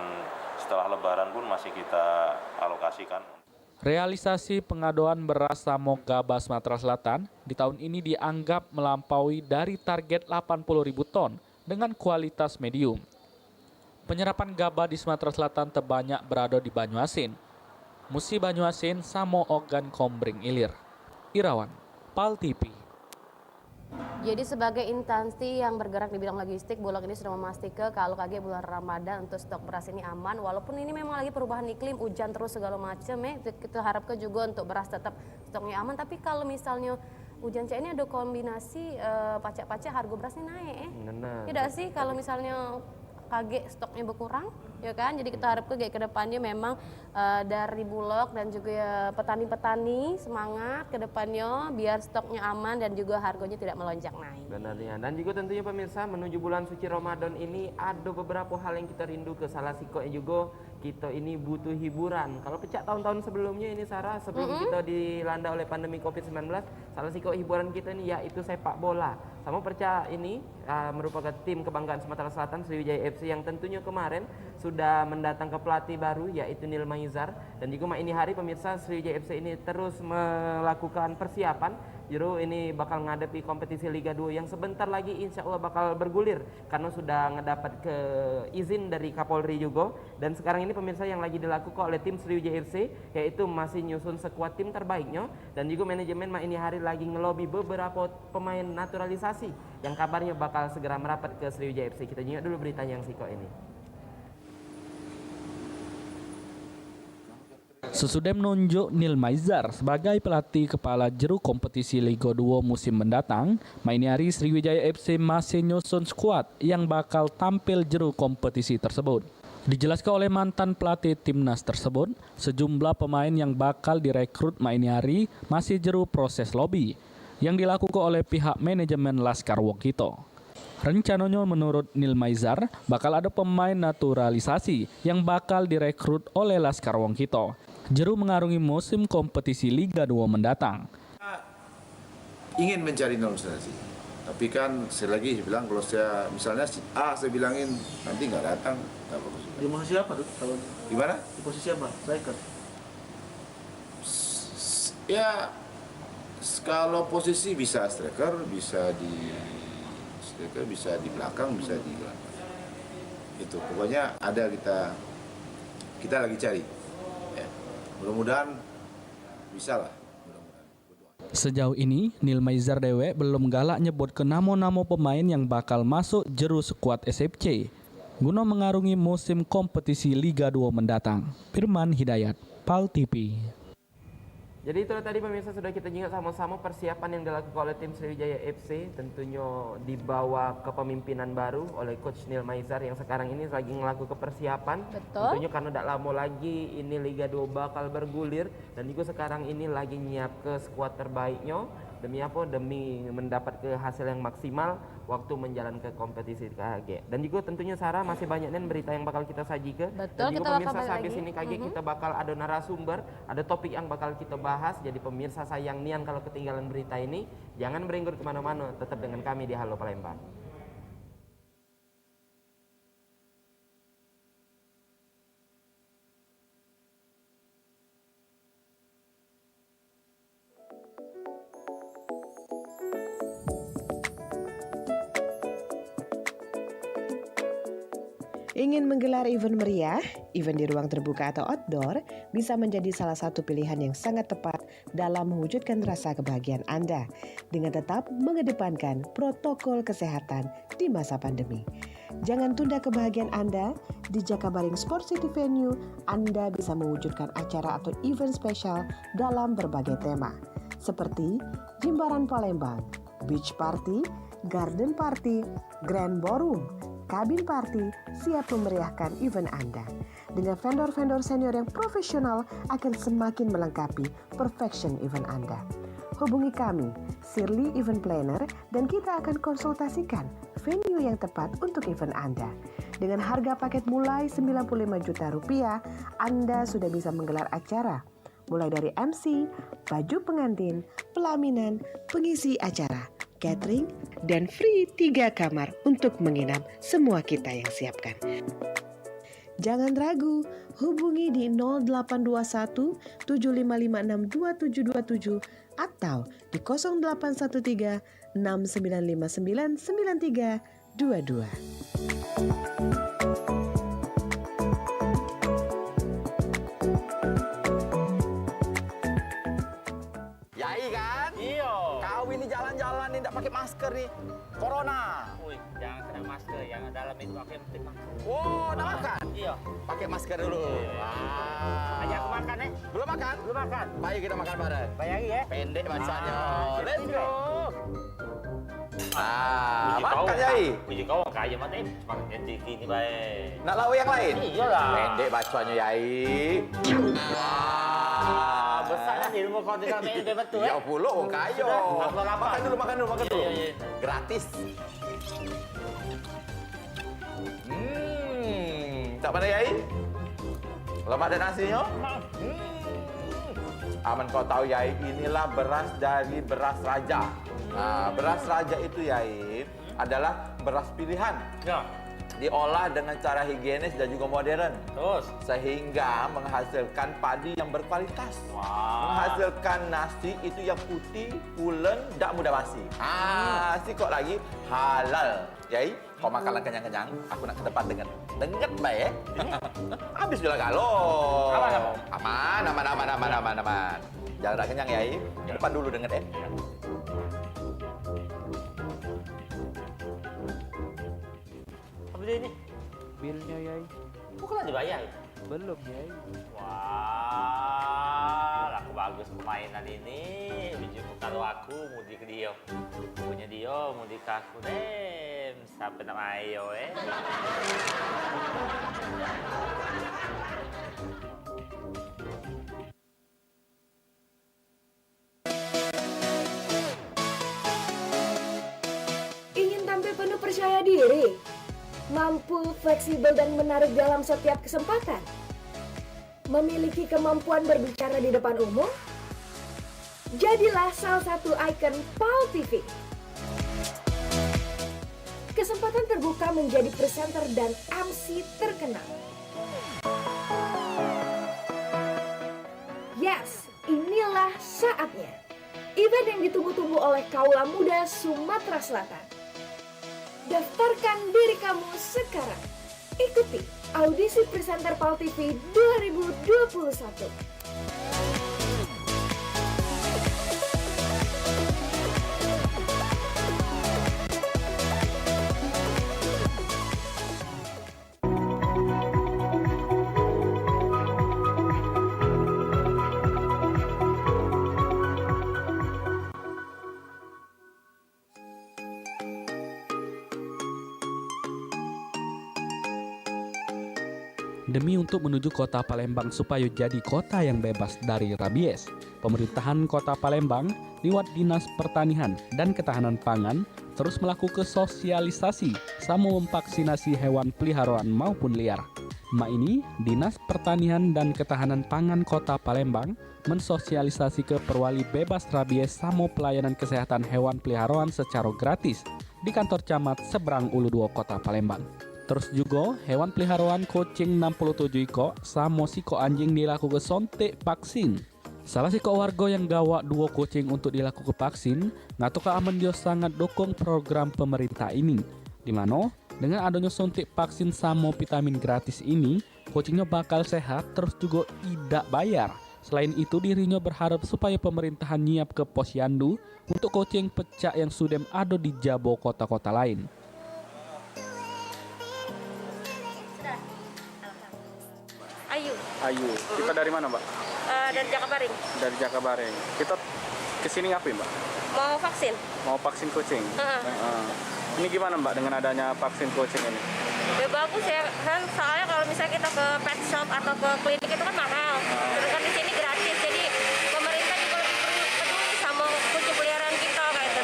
setelah Lebaran pun masih kita alokasikan. Realisasi pengaduan beras Samo Gabah Sumatera Selatan di tahun ini dianggap melampaui dari target 80.000 ton dengan kualitas medium. Penyerapan gabah di Sumatera Selatan terbanyak berada di Banyuasin, Musi Banyuasin, Samo Ogan Kombring Ilir. Irawan, PAL TV. Jadi sebagai instansi yang bergerak di bidang logistik, Bulog ini sudah memastikan kalau kaget bulan Ramadan untuk stok beras ini aman. Walaupun ini memang lagi perubahan iklim, hujan terus segala macam kita harapkan juga untuk beras tetap stoknya aman. Tapi kalau misalnya hujan ini ada kombinasi pacak-pacak harga berasnya naik Tidak sih kalau misalnya kaget stoknya berkurang, ya kan? Jadi kita harapkan ke depannya memang dari Bulog dan juga petani-petani semangat ke depannya biar stoknya aman dan juga harganya tidak melonjak naik. Benarnya. Dan juga tentunya pemirsa, menuju bulan suci Ramadan ini ada beberapa hal yang kita rindu ke salah sikoknya juga. Kita ini butuh hiburan. Kalau pecah tahun-tahun sebelumnya ini Sarah, sebelum kita dilanda oleh pandemi COVID-19, salah sikok hiburan kita ini yaitu sepak bola. Sama percaya ini merupakan tim kebanggaan Sumatera Selatan Sriwijaya FC yang tentunya kemarin sudah mendatang ke pelatih baru yaitu Nil Maizar. Dan juga ini hari pemirsa, Sriwijaya FC ini terus melakukan persiapan. Jero ini bakal ngadepi kompetisi Liga 2 yang sebentar lagi insya Allah bakal bergulir karena sudah ngedapat ke izin dari Kapolri juga. Dan sekarang ini pemirsa yang lagi dilakukan oleh tim Sriwijaya FC yaitu masih nyusun sekuat tim terbaiknya. Dan juga manajemen ini hari lagi ngelobi beberapa pemain naturalisasi yang kabarnya bakal segera merapat ke Sriwijaya FC. Kita nyimak dulu beritanya yang siko ini. Sesudah menunjuk Nil Maizar sebagai pelatih kepala jeru kompetisi Liga 2 musim mendatang, maini hari Sriwijaya FC masih nyusun skuad yang bakal tampil jeru kompetisi tersebut. Dijelaskan oleh mantan pelatih timnas tersebut, sejumlah pemain yang bakal direkrut maini hari masih jeru proses lobby yang dilakukan oleh pihak manajemen Laskar Wongkito. Rencananya menurut Nil Maizar bakal ada pemain naturalisasi yang bakal direkrut oleh Laskar Wongkito jeru mengarungi musim kompetisi Liga 2 mendatang. Ingin mencari naturalisasi, tapi kan saya lagi bilang kalau saya misalnya saya bilangin nanti nggak datang, nggak bagus. Di posisi apa tuh? Kalau gimana? Di posisi apa? Striker. Ya kalau posisi bisa striker, bisa di belakang, bisa di gelandang. Itu pokoknya ada kita lagi cari. Ya. Mudah-mudahan bisa lah. Sejauh ini, Nil Maizar dewe belum galak nyebut ke nama-nama pemain yang bakal masuk jeru skuad SFC guna mengarungi musim kompetisi Liga 2 mendatang. Firman Hidayat, PAL TV. Jadi itulah tadi pemirsa sudah kita ingat sama-sama persiapan yang dilakukan oleh tim Sriwijaya FC, tentunya dibawa kepemimpinan baru oleh Coach Nil Maizar yang sekarang ini lagi ngelakukan persiapan. Betul. Tentunya karena tidak lama lagi ini Liga 2 bakal bergulir dan juga sekarang ini lagi nyiap ke skuad terbaiknya. Demi apa? Demi mendapat ke hasil yang maksimal waktu menjalankan kompetisi KG. Dan juga tentunya Sarah masih banyak nih berita yang bakal kita sajikan. Betul, dan juga kita pemirsa bakal habis lagi. ini KG kita bakal ada narasumber, ada topik yang bakal kita bahas. Jadi pemirsa sayang nian kalau ketinggalan berita ini, jangan berenggut kemana-mana, tetap dengan kami di Halo Palembang. Ingin menggelar event meriah, event di ruang terbuka atau outdoor bisa menjadi salah satu pilihan yang sangat tepat dalam mewujudkan rasa kebahagiaan Anda dengan tetap mengedepankan protokol kesehatan di masa pandemi. Jangan tunda kebahagiaan Anda. Di Jakabaring Sport City Venue, Anda bisa mewujudkan acara atau event spesial dalam berbagai tema, seperti Jimbaran Palembang, Beach Party, Garden Party, Grand Ballroom, Kabin Party siap memeriahkan event Anda. Dengan vendor-vendor senior yang profesional akan semakin melengkapi perfection event Anda. Hubungi kami, Shirley Event Planner, dan kita akan konsultasikan venue yang tepat untuk event Anda. Dengan harga paket mulai Rp95 juta, Anda sudah bisa menggelar acara. Mulai dari MC, baju pengantin, pelaminan, pengisi acara, catering, dan free 3 kamar untuk menginap semua kita yang siapkan. Jangan ragu, hubungi di 0821 7556 2727 atau di 0813 6959 9322. Yai kan? Iya. Kau ini jalan-jalan nih tidak pakai masker nih. Corona. Wih, jangan kena masker, yang dalam itu aku yang penting masker. Oh, udah makan? Iya. Pakai masker dulu. Wah. Ajak aku makan Belum makan? Belum makan. Ayo kita makan bareng. Bayari ya. Pendek bacanya. Let's Let's go. Puji makan kau, Yai. Puji kau kaya mati. Makan ganti gini baik. Nak lauk yang lain? Iyalah. Pendek bacanya Yai. Wah. Besar kan ilmu kau tinggal pendek betul Ya puluh wong kayo. Makan dulu. Iya. Gratis. Tak mana Yai? Lemak dan nasinya? Aman kau tahu Yai, inilah beras dari beras raja. Nah, beras raja itu Yai adalah beras pilihan. Ya. Diolah dengan cara higienis dan juga modern. Terus? Sehingga menghasilkan padi yang berkualitas. Menghasilkan nasi itu yang putih, pulen, tak mudah basi. Si kok lagi halal. Yai, kau makanlah kenyang-kenyang. Aku nak ke depan dengan baik. Habis juga kalau. Aman. Jangan tak kenyang Yai. Ke depan dulu dengan Apa dia ini? Bilnya Yai. Bukan lagi bayar. Belum Yai. Wah, laku bagus permainan ini. Biji kalau aku mudi ke dia. Punya dia mudi ke aku deh. Sampai nak mayo Ingin tampil penuh percaya diri? Mampu, fleksibel, dan menarik dalam setiap kesempatan? Memiliki kemampuan berbicara di depan umum? Jadilah salah satu ikon PAL TV. Kesempatan terbuka menjadi presenter dan MC terkenal. Yes, inilah saatnya. Event yang ditunggu-tunggu oleh kaula muda Sumatera Selatan. Daftarkan diri kamu sekarang. Ikuti audisi presenter PAL TV 2021. Demi untuk menuju kota Palembang supaya jadi kota yang bebas dari rabies, pemerintahan kota Palembang lewat Dinas Pertanian dan Ketahanan Pangan terus melakukan sosialisasi sama memvaksinasi hewan peliharaan maupun liar. Ini, Dinas Pertanian dan Ketahanan Pangan Kota Palembang mensosialisasi ke perwali bebas rabies sama pelayanan kesehatan hewan peliharaan secara gratis di kantor camat seberang Ulu 2 Kota Palembang. Terus juga hewan peliharaan kucing 67 ekor sama siko anjing dilakukan sontek vaksin. Salah siko warga yang gawa 2 kucing untuk dilakukan vaksin, ngatuka aman dia sangat dukung program pemerintah ini, di mana Dengan adanya suntik vaksin sama vitamin gratis ini, kucingnya bakal sehat terus juga tidak bayar. Selain itu, dirinya berharap supaya pemerintahan nyiap ke posyandu untuk kucing pecah yang sudah ada di jabo kota-kota lain. Ayu. Kita dari mana, Mbak? Dari Jakabaring. Dari Jakabaring. Kita kesini ngapain, Mbak? Mau vaksin. Mau vaksin kucing. Ini gimana, Mbak, dengan adanya vaksin kucing ini? Ya bagus ya, kan soalnya kalau misalnya kita ke pet shop atau ke klinik itu kan mahal. Terus kan di sini gratis, jadi pemerintah juga lebih peduli sama kucing peliharaan kita kayak itu.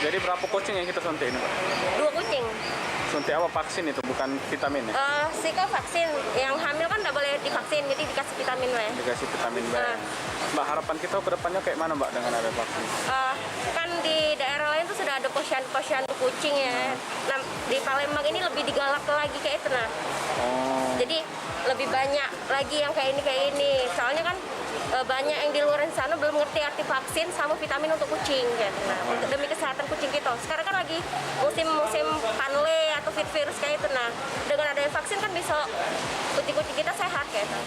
Jadi berapa kucing yang kita suntik ini, Mbak? 2 kucing. Suntik apa? Vaksin itu, bukan vitamin ya? Sika vaksin, yang hamil kan nggak boleh divaksin, jadi dikasih vitamin B. Dikasih vitamin B. Mbak, harapan kita ke depannya kayak mana, Mbak, dengan ada vaksin? Kan di daerah lain tuh sudah ada posyandu kucing ya. Nah, di Palembang ini lebih digalak lagi kayak itu nah. Jadi lebih banyak lagi yang kayak ini. Soalnya kan banyak yang di luar sana belum ngerti arti vaksin sama vitamin untuk kucing gitu. Nah, untuk demi kesehatan kucing kita. Sekarang kan lagi musim panle atau virus kayak itu nah. Dengan adanya vaksin kan bisa kucing-kucing kita sehat kayak itu.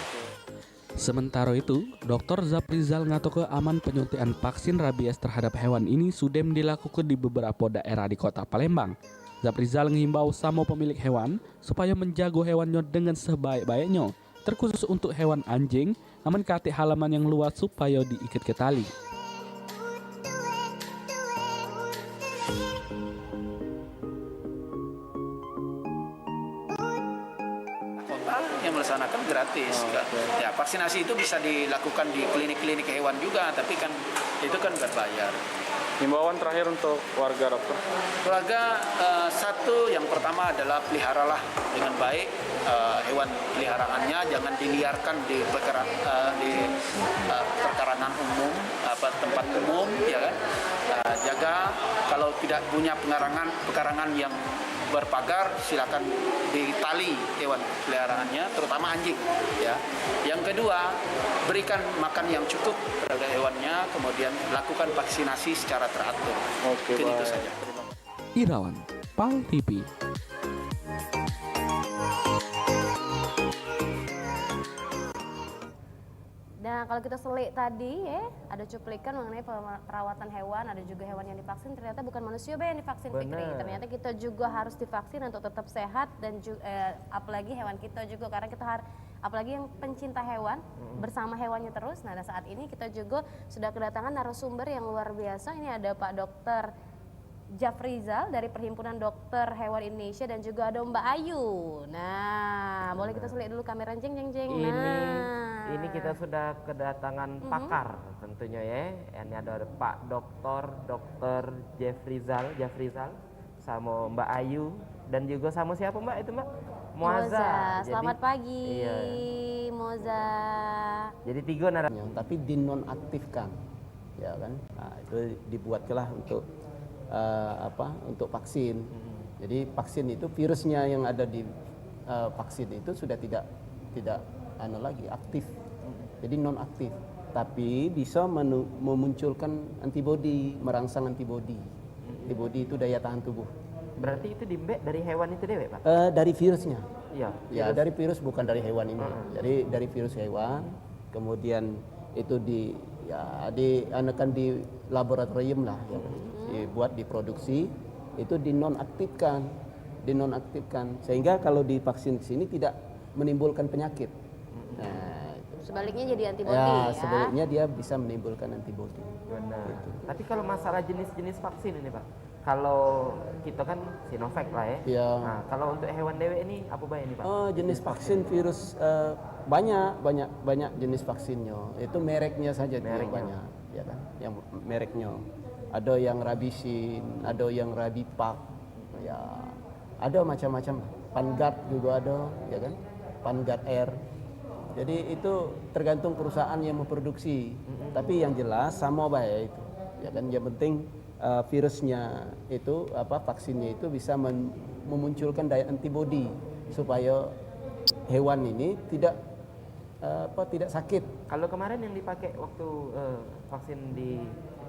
Sementara itu, Dr. Zaprizal ngatoke aman penyuntikan vaksin rabies terhadap hewan ini sudah dilakukan di beberapa daerah di kota Palembang. Zaprizal menghimbau sama pemilik hewan supaya menjaga hewannya dengan sebaik-baiknya, terkhusus untuk hewan anjing, aman kate halaman yang luas supaya diikat ke tali. Yang melaksanakan gratis. Ya, vaksinasi itu bisa dilakukan di klinik-klinik hewan juga, tapi kan itu kan berbayar. Himbauan terakhir untuk warga, dokter. Warga satu yang pertama adalah peliharalah dengan baik hewan peliharaannya, jangan diliarkan di perkarangan umum, tempat umum, ya kan. Jaga kalau tidak punya pekarangan yang berpagar, silakan ditali hewan peliharaannya, terutama anjing. Ya. Yang kedua, berikan makan yang cukup terhadap hewannya, kemudian lakukan vaksinasi secara teratur. Mungkin itu saja. Irawan, PAL TV. Nah, kalau kita selik tadi ya, ada cuplikan mengenai perawatan hewan, ada juga hewan yang divaksin, ternyata bukan manusia yang divaksin, Fikri. Ternyata kita juga harus divaksin untuk tetap sehat dan apalagi hewan kita juga, karena kita apalagi yang pencinta hewan bersama hewannya terus. Nah, saat ini kita juga sudah kedatangan narasumber yang luar biasa. Ini ada Pak Dr. Zaprizal dari Perhimpunan Dokter Hewan Indonesia dan juga ada Mbak Ayu. Nah, boleh kita selik dulu kamera jeng. Ini kita sudah kedatangan pakar tentunya ya. Ini ada Pak Dr. Zaprizal sama Mbak Ayu dan juga sama siapa Mbak itu Mbak? Moza. Selamat pagi. Iya. Moza. Jadi 3 narasumber tapi dinonaktifkan. Ya kan? Nah, itu dibuatlah untuk untuk vaksin. Jadi vaksin itu virusnya yang ada di vaksin itu sudah tidak lagi aktif. Jadi non aktif. Tapi bisa memunculkan antibodi, merangsang antibodi. Antibodi itu daya tahan tubuh. Berarti itu dari hewan itu deh, Pak? Dari virusnya. Iya. Ya, dari virus, bukan dari hewan ini. Jadi dari virus hewan, kemudian itu dianakan di laboratorium lah, dibuat, diproduksi, itu dinonaktifkan, sehingga kalau divaksin di sini tidak menimbulkan penyakit. Nah, sebaliknya jadi antibodi ya. Sebaliknya dia bisa menimbulkan antibodi. Benar. Gitu. Tapi kalau masalah jenis-jenis vaksin ini Pak, kalau kita kan Sinovac lah ya. Ya. Nah, kalau untuk hewan dewe ini apa baik ini Pak? Jenis vaksin virus banyak jenis vaksinnya. Itu mereknya saja yang banyak, ya kan? Yang mereknya. Ada yang Rabisin, ada yang Rabipak, ya ada macam-macam. Pangard juga ada, ya kan? Pangard Air. Jadi itu tergantung perusahaan yang memproduksi. Tapi yang jelas sama baik itu, ya kan? Yang penting virusnya itu vaksinnya itu bisa memunculkan daya antibodi supaya hewan ini tidak sakit. Kalau kemarin yang dipakai waktu vaksin di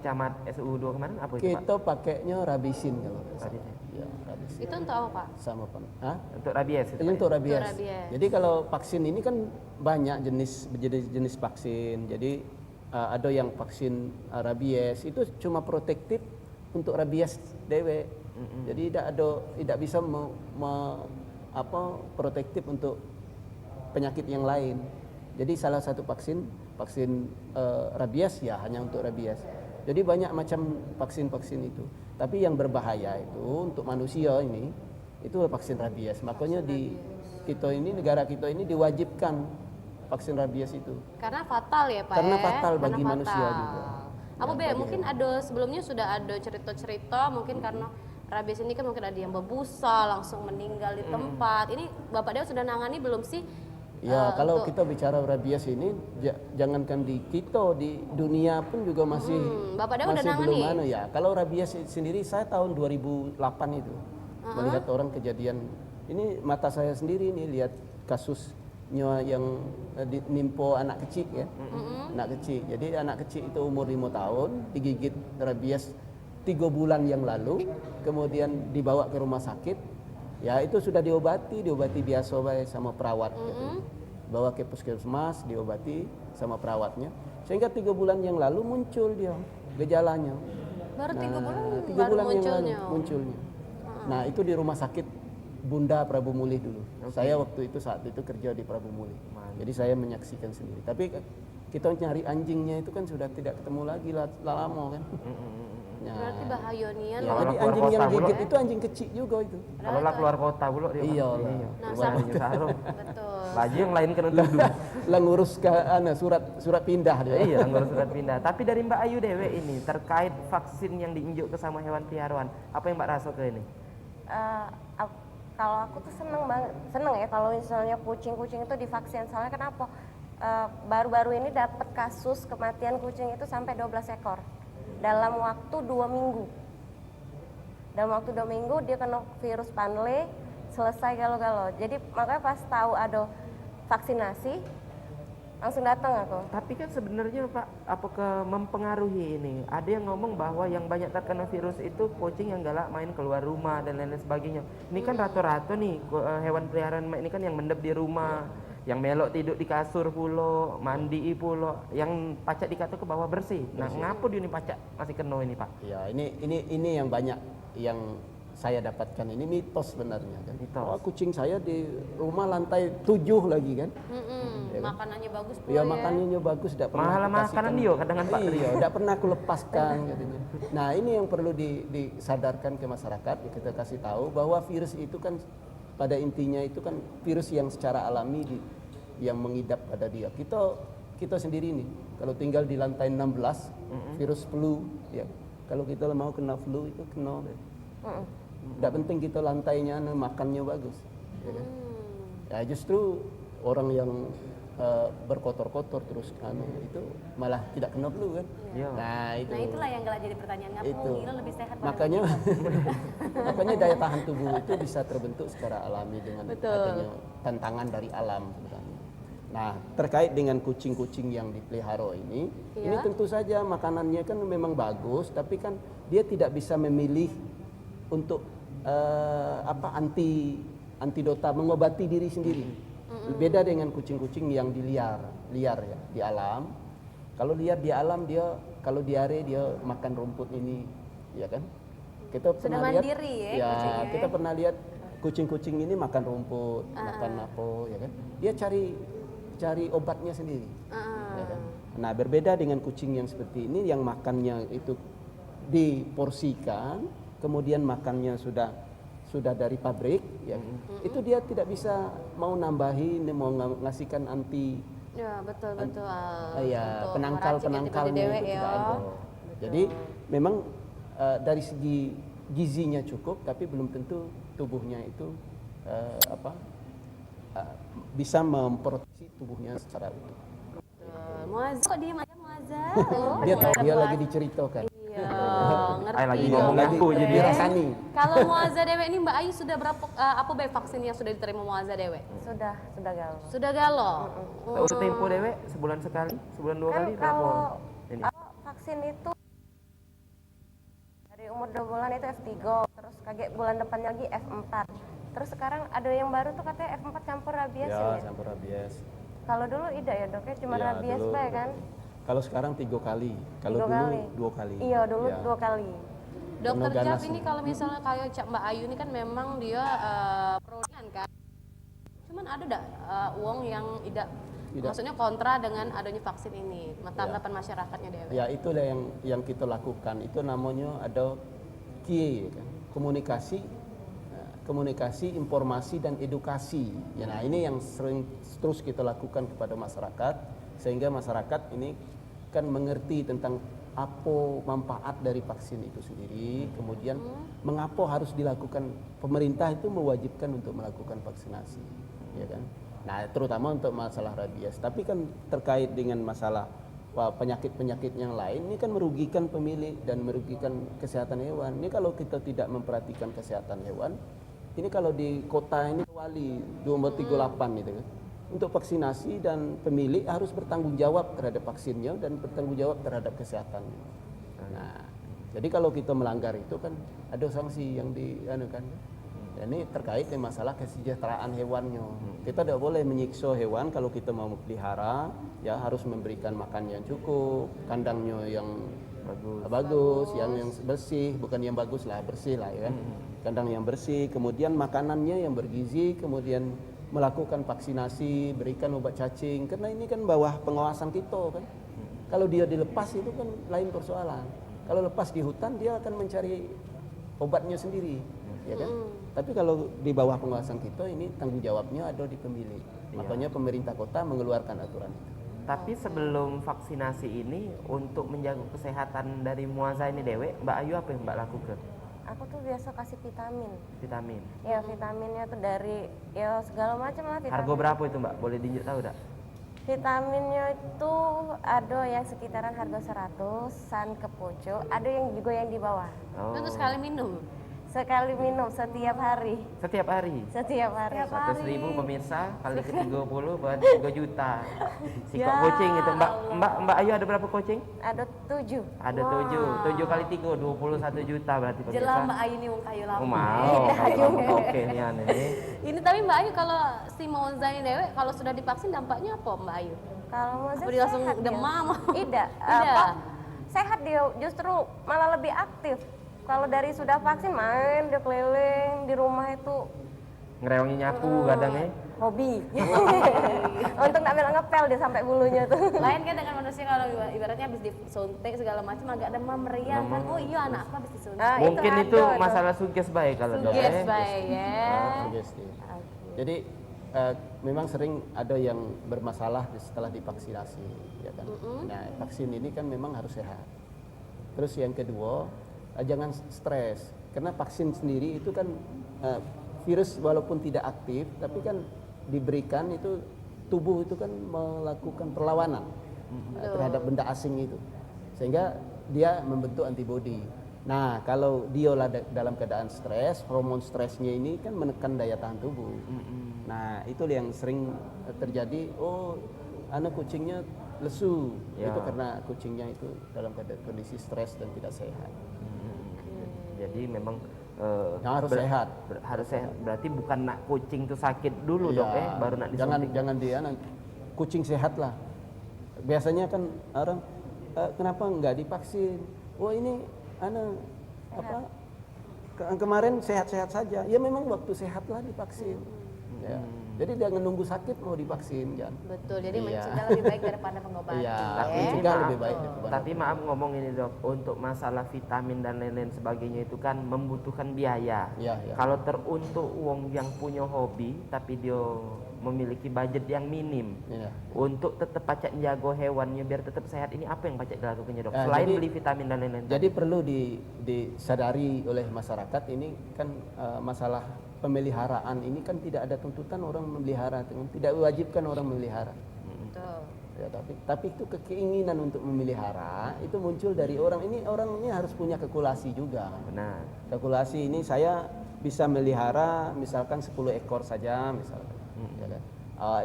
camat SU2 kemarin apa itu, Pak? Kita pakainya rabisin kalau nggak salah. Rabisin. Ya, rabisin. Itu untuk apa, Pak? Sama Pak. Hah? Untuk rabies itu, Ini Pak? untuk rabies. Untuk rabies. Jadi kalau vaksin ini kan banyak jenis vaksin. Jadi ada yang vaksin rabies itu cuma protektif untuk rabies dewek. Jadi tidak bisa protektif untuk penyakit yang lain. Jadi salah satu vaksin rabies ya hanya untuk rabies. Jadi banyak macam vaksin-vaksin itu. Tapi yang berbahaya itu untuk manusia ini itu vaksin rabies. Makanya negara kita ini diwajibkan vaksin rabies itu. Karena fatal ya, Pak. Karena ya? fatal bagi Karena manusia fatal. juga. Apa Be, mungkin ada sebelumnya sudah ada cerita-cerita mungkin karena rabies ini kan mungkin ada yang berbusa langsung meninggal di tempat. Ini Bapak Dewa sudah nangani belum sih? Ya, kalau kita bicara rabies ini jangankan di kita, di dunia pun juga masih Bapak Dewa udah belum nangani? ya. Kalau rabies sendiri saya tahun 2008 itu melihat orang kejadian ini mata saya sendiri nih lihat kasusnya yang nimpo anak kecil ya. Anak kecil. Jadi anak kecil itu umur 5 tahun digigit rabies 3 bulan yang lalu, kemudian dibawa ke rumah sakit. Ya itu sudah diobati biasa baik sama perawat gitu. Bawa ke puskesmas, diobati sama perawatnya. Sehingga 3 bulan yang lalu muncul dia gejalanya. Baru 3 bulan, 3 baru bulan munculnya. yang lalu munculnya. Nah itu di rumah sakit Bunda Prabu Mulih dulu. Saya waktu itu saat itu kerja di Prabu Mulih. Jadi saya menyaksikan sendiri. Tapi kita nyari anjingnya itu kan sudah tidak ketemu lagi lama kan. Berarti bahayonian. Ya, jadi anjing yang gigit itu anjing kecil juga itu. Kalau lah keluar kota pula dia. Iya. Nah, betul. Baju yang lain kena tuduh. Lah ngurus ke surat pindah dia. Iya, ngurus surat pindah. Tapi dari Mbak Ayu Dewe ini terkait vaksin yang diinjuk ke sama hewan peliharaan, apa yang Mbak rasa ke ini? Kalau aku tuh seneng ya kalau misalnya kucing-kucing itu divaksin. Soalnya kenapa? Baru-baru ini dapat kasus kematian kucing itu sampai 12 ekor dalam waktu 2 minggu. Dalam waktu 2 minggu dia kena virus Panle, selesai galau-galau. Jadi makanya pas tahu ada vaksinasi langsung datang aku. Tapi kan sebenarnya Pak, apakah mempengaruhi ini? Ada yang ngomong bahwa yang banyak terkena virus itu kucing yang galak main keluar rumah dan lain-lain sebagainya. Ini kan rata-rata nih hewan peliharaan ini kan yang mendep di rumah, yang melok tidur di kasur pulo, mandi pulo, yang pacak dikata ke bawah bersih. Nah, ngapa dia ini pacak masih kena ini Pak? Ya, ini yang banyak yang saya dapatkan ini mitos sebenarnya kan. Oh, kucing saya di rumah lantai 7 lagi kan. Ya, kan? Makanannya bagus pula ya. Makanannya bagus, tidak pernah. Malah makanan dia kadang Pak. Iya, tidak pernah aku lepaskan katanya. Nah, ini yang perlu disadarkan ke masyarakat, ya, kita kasih tahu bahwa virus itu kan pada intinya itu kan virus yang secara alami yang mengidap pada dia. Kita sendiri nih, kalau tinggal di lantai 16, virus flu, ya. Kalau kita mau kena flu itu kena. Tidak penting kita lantainya, makannya bagus. Ya, kan? Ya justru orang yang berkotor-kotor terus itu malah tidak kena flu kan. Iya. Nah itulah yang galak jadi pertanyaan, ngapa Mila lebih sehat makanya daya tahan tubuh itu bisa terbentuk secara alami dengan adanya tantangan dari alam sebenarnya. Nah terkait dengan kucing-kucing yang dipelihara ini tentu saja makanannya kan memang bagus, tapi kan dia tidak bisa memilih untuk antidota mengobati diri sendiri. Beda dengan kucing-kucing yang liar ya di alam. Kalau liar di alam dia kalau diare dia makan rumput ini, ya kan? Kita pernah lihat kita pernah lihat kucing-kucing ini makan rumput, makan apa, ya kan? Dia cari obatnya sendiri. Ya kan? Nah, berbeda dengan kucing yang seperti ini yang makannya itu diporsikan, kemudian makannya sudah dari pabrik, ya. Itu dia tidak bisa mau nambahin, mau ngasihkan anti. Ya betul. Penangkalnya itu tidak ada. Jadi memang dari segi gizinya cukup, tapi belum tentu tubuhnya itu bisa memproteksi tubuhnya secara utuh. Muazzaz kok diem aja Muazzaz? Dia lagi diceritakan. Iya, ngerti. Lagi ngomong aku jadi rasani. Kalau Muazzaz Dewe ini Mbak Ayu sudah berapa vaksin yang sudah diterima Muazzaz Dewe? Sudah galo. Sudah galo. Tahu tempo Dewe sebulan sekali, sebulan 2 kali berapa? Vaksin itu umur 2 bulan itu F3, terus kaget bulan depannya lagi F4. Terus sekarang ada yang baru tuh katanya F4 campur rabies Ya, ya? campur rabies. Kalau dulu tidak ya dok ya, cuma Ya, rabies dulu- bae kan? Kalau sekarang 3 kali, kalau 3 dulu kali. 2 kali. Iya dulu Ya. 2 kali. Dokter Penuh ganas Jaf ini nih. kalau misalnya kayak Cak Mbak Ayu ini kan memang dia pro-nya kan. Cuman ada enggak uang yang tidak, Tidak. maksudnya kontra dengan adanya vaksin ini, tanggapan masyarakatnya Dewi? Ya itulah yang kita lakukan. Itu namanya ada KIE, kan? Komunikasi, informasi dan edukasi. Ya, nah ini yang sering terus kita lakukan kepada masyarakat sehingga masyarakat ini kan mengerti tentang apa manfaat dari vaksin itu sendiri. Kemudian mengapa harus dilakukan, pemerintah itu mewajibkan untuk melakukan vaksinasi, ya kan? Nah, terutama untuk masalah rabies. Tapi kan terkait dengan masalah penyakit-penyakit yang lain, ini kan merugikan pemilik dan merugikan kesehatan hewan. Ini kalau kita tidak memperhatikan kesehatan hewan, ini kalau di kota ini wali 238 itu kan. Untuk vaksinasi dan pemilik harus bertanggung jawab terhadap vaksinnya dan bertanggung jawab terhadap kesehatannya. Nah, jadi kalau kita melanggar itu kan ada sanksi yang dianukan. Dan ini terkait dengan masalah kesejahteraan hewannya. Kita tidak boleh menyiksa hewan kalau kita mau pelihara, ya harus memberikan makan yang cukup, kandangnya yang bagus, yang bersih, bukan yang bagus lah, bersih lah ya kan. Kandang yang bersih, kemudian makanannya yang bergizi, kemudian melakukan vaksinasi, berikan obat cacing, karena ini kan bawah pengawasan kita kan. Kalau dia dilepas itu kan lain persoalan. Kalau lepas di hutan dia akan mencari obatnya sendiri, ya kan. Tapi kalau di bawah pengawasan kita ini tanggung jawabnya ada di pemilik. Makanya pemerintah kota mengeluarkan aturan itu. Tapi sebelum vaksinasi ini untuk menjaga kesehatan dari Muaza ini Dewe, Mbak Ayu apa yang Mbak lakukan? Aku tuh biasa kasih vitamin. Vitamin. Ya vitaminnya tuh dari ya segala macam lah vitamin. Harga berapa itu Mbak? Boleh ditunjuk tahu enggak? Vitaminnya itu ada yang sekitaran harga 100, san ke pucuk, ada yang juga yang di bawah. Oh. Itu sekali minum? Sekali minum setiap hari. Setiap hari? Setiap hari. 100.000 pemirsa kali ke 30 berarti 3 juta. Sikok kucing itu Mbak Ayu ada berapa kucing? Ada 7. Ada 7 kali 3 21 juta berarti pemirsa. Jelas Mbak Ayu ini wong kayu lama. Oh, mau kayu lama oke nih ini. Ini tapi Mbak Ayu kalau si Monza ini Dewe kalau sudah divaksin dampaknya apa Mbak Ayu? Kalau Monza Apa dia langsung sehat dia. demam? Tidak. Tidak. Sehat dia, justru malah lebih aktif. Kalau dari sudah vaksin main dia keliling di rumah itu Ngerewangi nyapu kadangnya. hobi. Untuk nak bilang ngepel dia sampai bulunya tuh. Lain kan dengan manusia kalau ibaratnya habis disuntik segala macam agak demam meriang kan. Oh iya anak aku habis disuntik. Mungkin itu masalah suges baik kalau dok. Suges baik ya. Sugesti. Jadi memang sering ada yang bermasalah setelah divaksinasi, ya kan. Nah, vaksin ini kan memang harus sehat. Terus yang kedua, jangan stres, karena vaksin sendiri itu kan virus walaupun tidak aktif, tapi kan diberikan itu tubuh itu kan melakukan perlawanan terhadap benda asing itu, sehingga dia membentuk antibodi. Nah, kalau dia dalam keadaan stres, hormon stresnya ini kan menekan daya tahan tubuh. Nah, itu yang sering terjadi. Oh, anak kucingnya lesu, Ya. itu karena kucingnya itu dalam kondisi stres dan tidak sehat. Jadi memang harus sehat. Harus sehat. Berarti bukan nak kucing itu sakit dulu Iya. dok baru nak disuntik. Jangan dia kucing sehat lah. Biasanya kan orang kenapa nggak divaksin? Oh ini kemarin sehat-sehat saja. Ya memang waktu sehat lah divaksin. Ya. Jadi jangan nunggu sakit mau divaksin, Jan. Betul, jadi Iya. mencegah lebih baik daripada pengobatan. Iya, Tapi mencegah maaf, lebih baik daripada tapi maaf ngomong ini dok, untuk masalah vitamin dan lain-lain sebagainya itu kan membutuhkan biaya. Iya, iya. Kalau teruntuk uang yang punya hobi tapi dia memiliki budget yang minim Iya. untuk tetap pacak jago hewannya biar tetap sehat, ini apa yang pacak dilakukannya dok? Nah, Selain jadi- beli vitamin dan lain-lain. Jadi perlu disadari oleh masyarakat ini kan masalah pemeliharaan ini kan tidak ada tuntutan orang memelihara, tidak diwajibkan orang memelihara. Betul. Ya, tapi itu keinginan untuk memelihara itu muncul dari orang ini harus punya kalkulasi juga. Benar. Kalkulasi ini saya bisa melihara misalkan 10 ekor saja misalkan. Ya kan?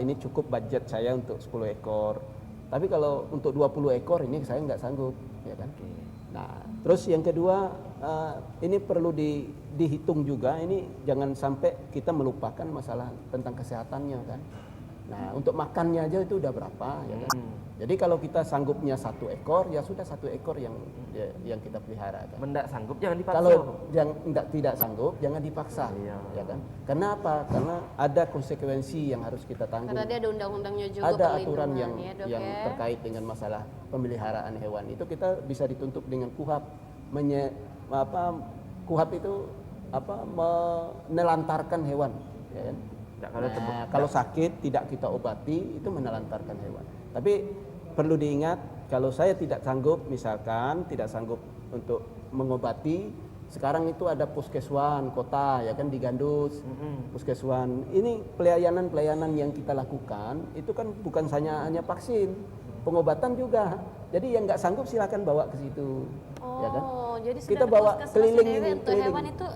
Ini cukup budget saya untuk 10 ekor. Tapi kalau untuk 20 ekor ini saya nggak sanggup, ya kan? Nah, terus yang kedua, ini perlu dihitung juga, ini jangan sampai kita melupakan masalah tentang kesehatannya kan. Nah, untuk makannya aja itu udah berapa ya kan. Jadi kalau kita sanggupnya 1 ekor, ya sudah 1 ekor yang kita pelihara kan. Mendak sanggup jangan dipaksa. Kalau tidak sanggup jangan dipaksa, ya kan. Karena apa? Karena ada konsekuensi yang harus kita tanggung. Karena dia ada undang-undangnya juga, Ada aturan yang ya, Dok, yang ya. terkait dengan masalah pemeliharaan hewan. Itu kita bisa dituntut dengan KUHP. KUHP itu menelantarkan hewan, ya kan? Nah, kalau sakit tidak kita obati itu menelantarkan hewan. Tapi perlu diingat, kalau saya tidak sanggup, misalkan tidak sanggup untuk mengobati, sekarang itu ada puskeswan kota ya kan di Gandus. Puskeswan ini pelayanan yang kita lakukan itu kan bukan hanya vaksin, pengobatan juga. Jadi yang nggak sanggup silakan bawa ke situ, ya kan? Jadi Kita sudah bawa puskesmas keliling Dewi ini, untuk keliling. hewan itu.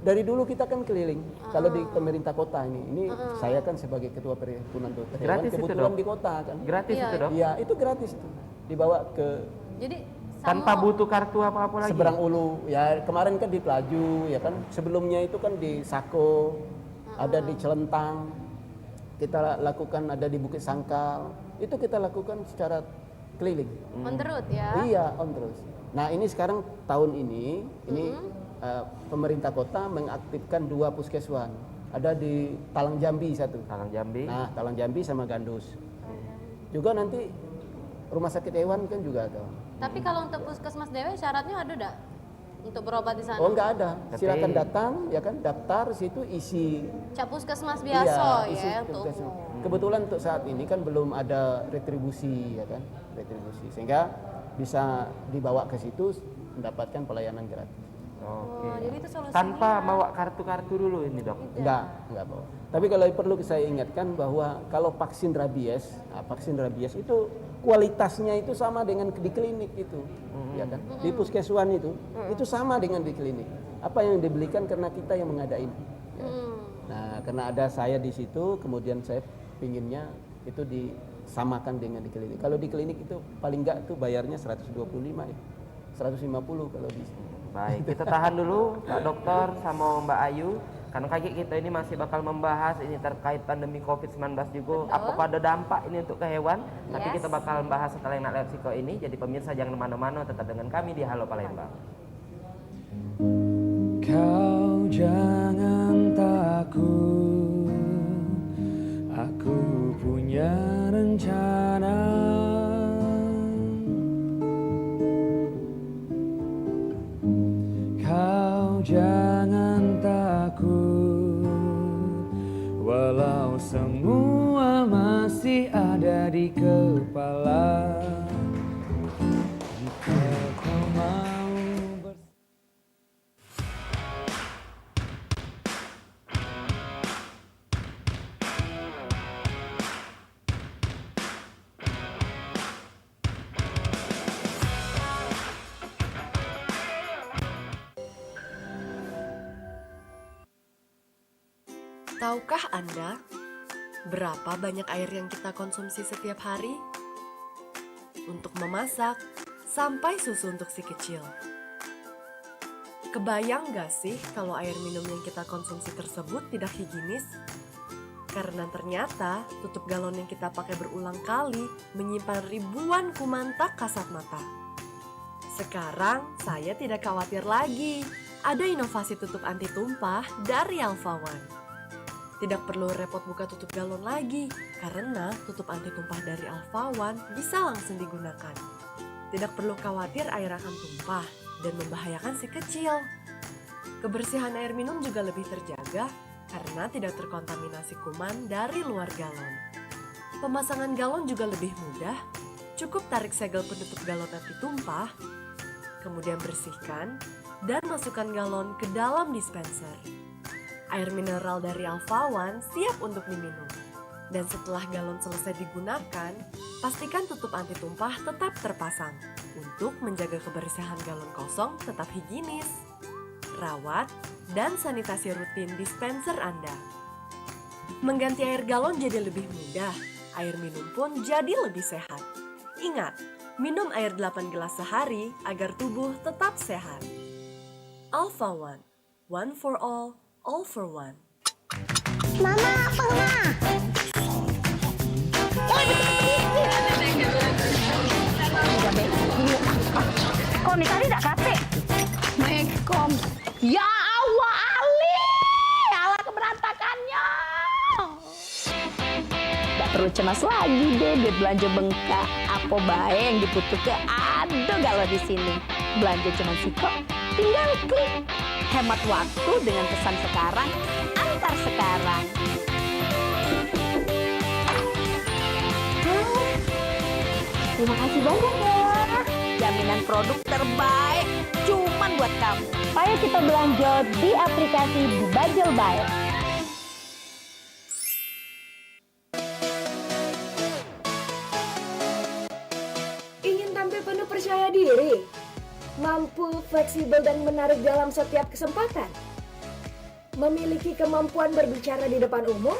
Dari dulu kita kan keliling. Kalau di pemerintah kota ini saya kan sebagai ketua perhimpunan dokter hewan Gratis itu, kebetulan Dok? di kota kan. Gratis itu, Dok? Iya, itu gratis itu. Dibawa ke Jadi tanpa butuh kartu apa-apa lagi. Seberang Ulu. Ya kemarin kan di Pelaju ya kan. Sebelumnya itu kan di Sako, ada di Celentang. Kita lakukan ada di Bukit Sangkal. Itu kita lakukan secara keliling. On the road ya. Iya, on terus. Nah, ini sekarang tahun ini pemerintah kota mengaktifkan 2 puskeswan. Ada di Talang Jambi 1. Talang Jambi. Nah, Talang Jambi sama Gandus. Juga nanti rumah sakit hewan kan juga ada. Tapi kalau untuk puskesmas Dewi syaratnya ada enggak untuk berobat di sana? Oh, enggak ada. Silakan datang ya kan, daftar situ isi Cap puskesmas biasa isi ya untuk puskesmas. Kebetulan untuk saat ini kan belum ada retribusi ya kan, retribusi sehingga bisa dibawa ke situ mendapatkan pelayanan gratis. Oke. jadi itu solusinya. Tanpa bawa kartu-kartu dulu ini, Dok. Enggak bawa. Tapi kalau perlu saya ingatkan bahwa kalau vaksin rabies itu kualitasnya itu sama dengan di klinik itu, ya kan? Di puskeswan itu sama dengan di klinik. Apa yang dibelikan karena kita yang mengadain. Ya. Nah, karena ada saya di situ, kemudian saya pinginnya itu disamakan dengan di klinik. Kalau di klinik itu paling enggak tuh bayarnya 125 ya. 150 kalau di sini. Baik, kita tahan dulu Pak Dokter sama Mbak Ayu. Karena kaki kita ini masih bakal membahas ini terkait pandemi COVID-19 juga. Apakah ada dampak ini untuk ke hewan? Tapi kita bakal membahas setelah yang nak Siko ini. Jadi pemirsa jangan kemana-mana, tetap dengan kami di Halo Palembang. Kau jangan takut, aku punya rencana. Kau jangan takut, walau semua masih ada di kepala. Jika kau mau Tahukah Anda berapa banyak air yang kita konsumsi setiap hari? Untuk memasak, sampai susu untuk si kecil. Kebayang gak sih kalau air minum yang kita konsumsi tersebut tidak higienis? Karena ternyata tutup galon yang kita pakai berulang kali menyimpan ribuan kuman tak kasat mata. Sekarang saya tidak khawatir lagi. Ada inovasi tutup anti tumpah dari Alpha One. Tidak perlu repot buka tutup galon lagi, karena tutup anti tumpah dari Alpha One bisa langsung digunakan. Tidak perlu khawatir air akan tumpah dan membahayakan si kecil. Kebersihan air minum juga lebih terjaga karena tidak terkontaminasi kuman dari luar galon. Pemasangan galon juga lebih mudah, cukup tarik segel penutup galon anti tumpah, kemudian bersihkan dan masukkan galon ke dalam dispenser. Air mineral dari Alpha One siap untuk diminum. Dan setelah galon selesai digunakan, pastikan tutup anti tumpah tetap terpasang untuk menjaga kebersihan galon kosong tetap higienis. Rawat dan sanitasi rutin dispenser Anda. Mengganti air galon jadi lebih mudah, air minum pun jadi lebih sehat. Ingat, Minum air 8 gelas sehari agar tubuh tetap sehat. Alpha One, one for all for one. Mama, apa ma? Kau nih tadi tak kate? Mekom. Ya Allah Ali, ala keberantakannya. Gak perlu cemas lagi deh, duit belanja bengkak. Apa bae yang dibutuhkan ada galau di sini. Belanja cuma siko, tinggal klik. Hemat waktu dengan pesan sekarang, antar sekarang. Terima kasih banyak ya. Jaminan produk terbaik cuman buat kamu. Ayo kita belanja di aplikasi Bajul Bae. Ingin tampil penuh percaya diri? Mampu, fleksibel, dan menarik dalam setiap kesempatan? Memiliki kemampuan berbicara di depan umum?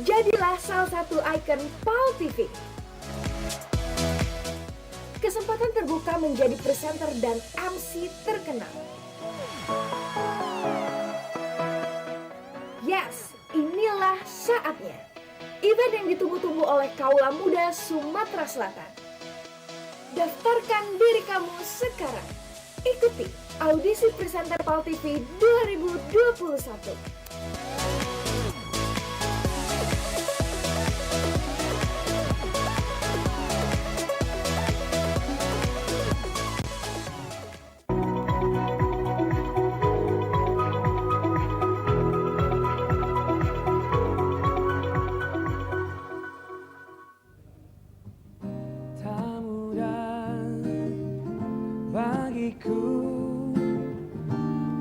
Jadilah salah satu ikon PAL TV. Kesempatan terbuka menjadi presenter dan MC terkenal. Yes, inilah saatnya. Event yang ditunggu-tunggu oleh kaula muda Sumatera Selatan. Daftarkan diri kamu sekarang. Ikuti audisi presenter PAL TV 2021. Bagiku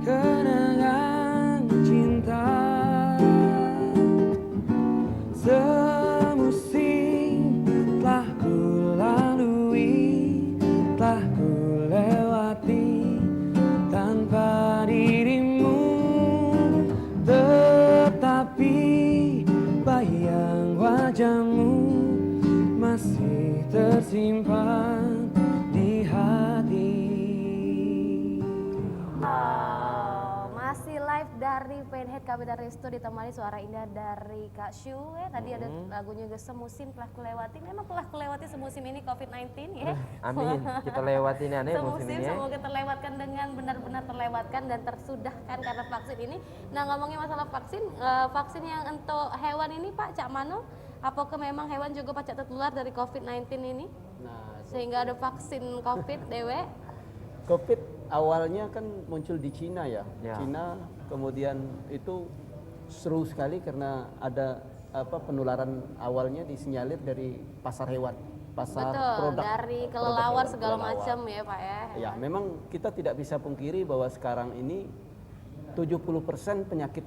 kenangan cinta semusim telah ku lalui, telah ku lewati tanpa dirimu, tetapi bayang wajahmu masih tersimpan di hati. Masih live dari Penhead Kapital Resto ditemani suara indah dari Kak Shu ya. Tadi ada lagunya juga Semusim Telah Kulewati. Memang telah kulewati semusim ini COVID-19 ya. Amin, kita lewatin ya musim ini. Semoga terlewatkan dengan benar-benar terlewatkan dan tersudahkan karena vaksin ini. Nah ngomongin masalah vaksin, vaksin yang untuk hewan ini Pak Cak Mano, apakah memang hewan juga pacak tertular dari COVID-19 ini? Nah, sehingga ada vaksin COVID dewe? COVID awalnya kan muncul di Cina ya. Cina kemudian itu seru sekali karena ada penularan awalnya disinyalir dari pasar hewan, pasar Betul, produk dari kelelawar produk segala kelelawar. macam ya Pak ya. Ya, memang kita tidak bisa pungkiri bahwa sekarang ini 70% penyakit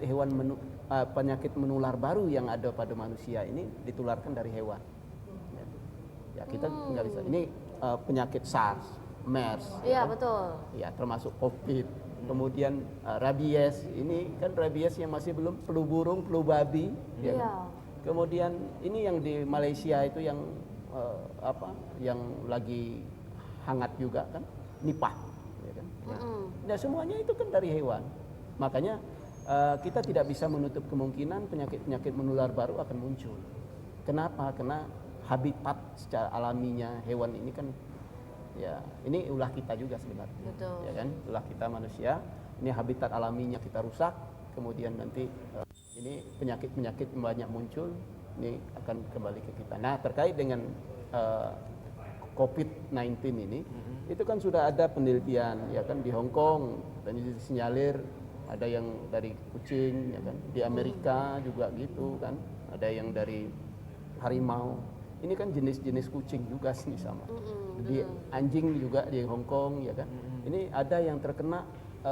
penyakit menular baru yang ada pada manusia ini ditularkan dari hewan. Ya, kita nggak bisa. Ini penyakit SARS, MERS. Iya kan? betul. Ya, termasuk COVID. Kemudian rabies. Ini kan rabies yang masih belum, flu burung, flu babi. Ya kan? Kemudian ini yang di Malaysia itu yang yang lagi hangat juga kan, Nipah. Ya kan? Nah, semuanya itu kan dari hewan. Makanya kita tidak bisa menutup kemungkinan penyakit-penyakit menular baru akan muncul. Kenapa? Karena habitat secara alaminya hewan ini kan, ya ini ulah kita juga sebenarnya. Betul. Ya kan, ulah kita manusia. Ini habitat alaminya kita rusak, kemudian nanti ini penyakit-penyakit banyak muncul, ini akan kembali ke kita. Nah, terkait dengan COVID-19 ini, itu kan sudah ada penelitian, ya kan, di Hong Kong dan disinyalir ada yang dari kucing, ya kan, di Amerika juga gitu kan, ada yang dari harimau. Ini kan jenis-jenis kucing juga sih sama. Di anjing juga di Hong Kong, ya kan. Ini ada yang terkena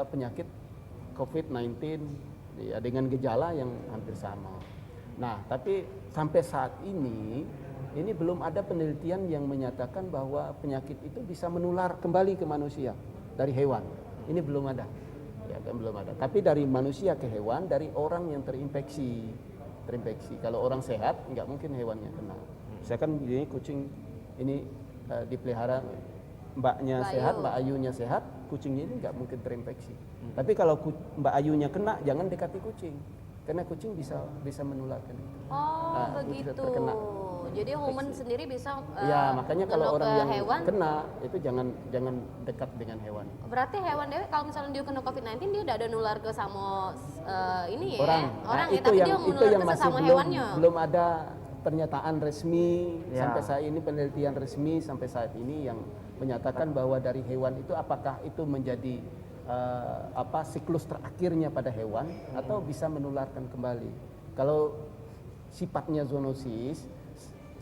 penyakit COVID-19 ya, dengan gejala yang hampir sama. Nah, tapi sampai saat ini belum ada penelitian yang menyatakan bahwa penyakit itu bisa menular kembali ke manusia dari hewan. Ini belum ada. Ya kan, belum ada. Tapi dari manusia ke hewan, dari orang yang terinfeksi. Kalau orang sehat nggak mungkin hewannya kena. Misalkan ini kucing ini dipelihara mbaknya Mbak sehat, Ayu. Mbak Ayunya sehat, kucingnya ini nggak mungkin terinfeksi. Tapi kalau Mbak Ayunya kena, jangan dekati kucing, karena kucing bisa menularkan itu. Oh, Bisa begitu. terkena. Jadi human sendiri bisa Ya, makanya kalau ngenok orang ke yang hewan. kena itu jangan dekat dengan hewan. Berarti hewan dewe kalau misalnya dia kena COVID-19 dia udah ada nular ke sama ini ya. Orang Orang nah, ya, tapi dia menular ke masih sesama hewannya. belum ada pernyataan resmi Ya. sampai saat ini, penelitian resmi sampai saat ini yang menyatakan bahwa dari hewan itu apakah itu menjadi siklus terakhirnya pada hewan atau bisa menularkan kembali. Kalau sifatnya zoonosis,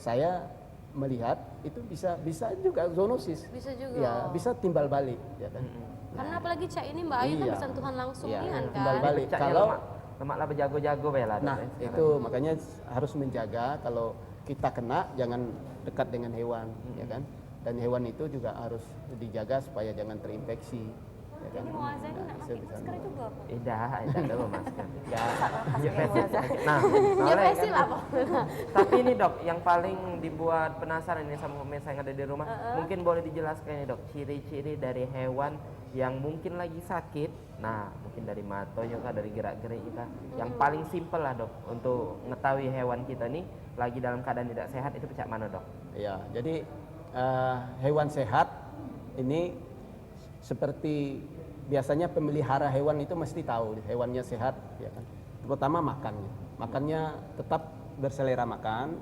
saya melihat itu bisa juga zoonosis. Bisa juga. Ya, bisa timbal balik ya kan. Karena apalagi Cak ini Mbak Ayu kan Iya. bersentuhan langsung Iya, kan. timbal balik. Kalau lemak lah berjago-jago bela. nah, itu makanya harus menjaga kalau kita kena jangan dekat dengan hewan, ya kan? Dan hewan itu juga harus dijaga supaya jangan terinfeksi, ya kan? Ini Muazzam nak itu pakai bisa masker juga. Tidak ada masker. Ya. Nah, Ya oleh pasti kan- lah pokoknya. Tapi ini dok, yang paling dibuat penasaran ini sama pemirsa yang ada di rumah, mungkin boleh dijelaskan ya dok, ciri-ciri dari hewan yang mungkin lagi sakit. Nah, mungkin dari matonya kah, dari gerak-gerik kah, yang paling simpel lah dok, untuk mengetahui hewan kita nih lagi dalam keadaan tidak sehat itu pecah mana dok? Ya, jadi hewan sehat ini seperti biasanya pemelihara hewan itu mesti tahu hewannya sehat, ya kan? Terutama makannya. Makannya tetap berselera makan.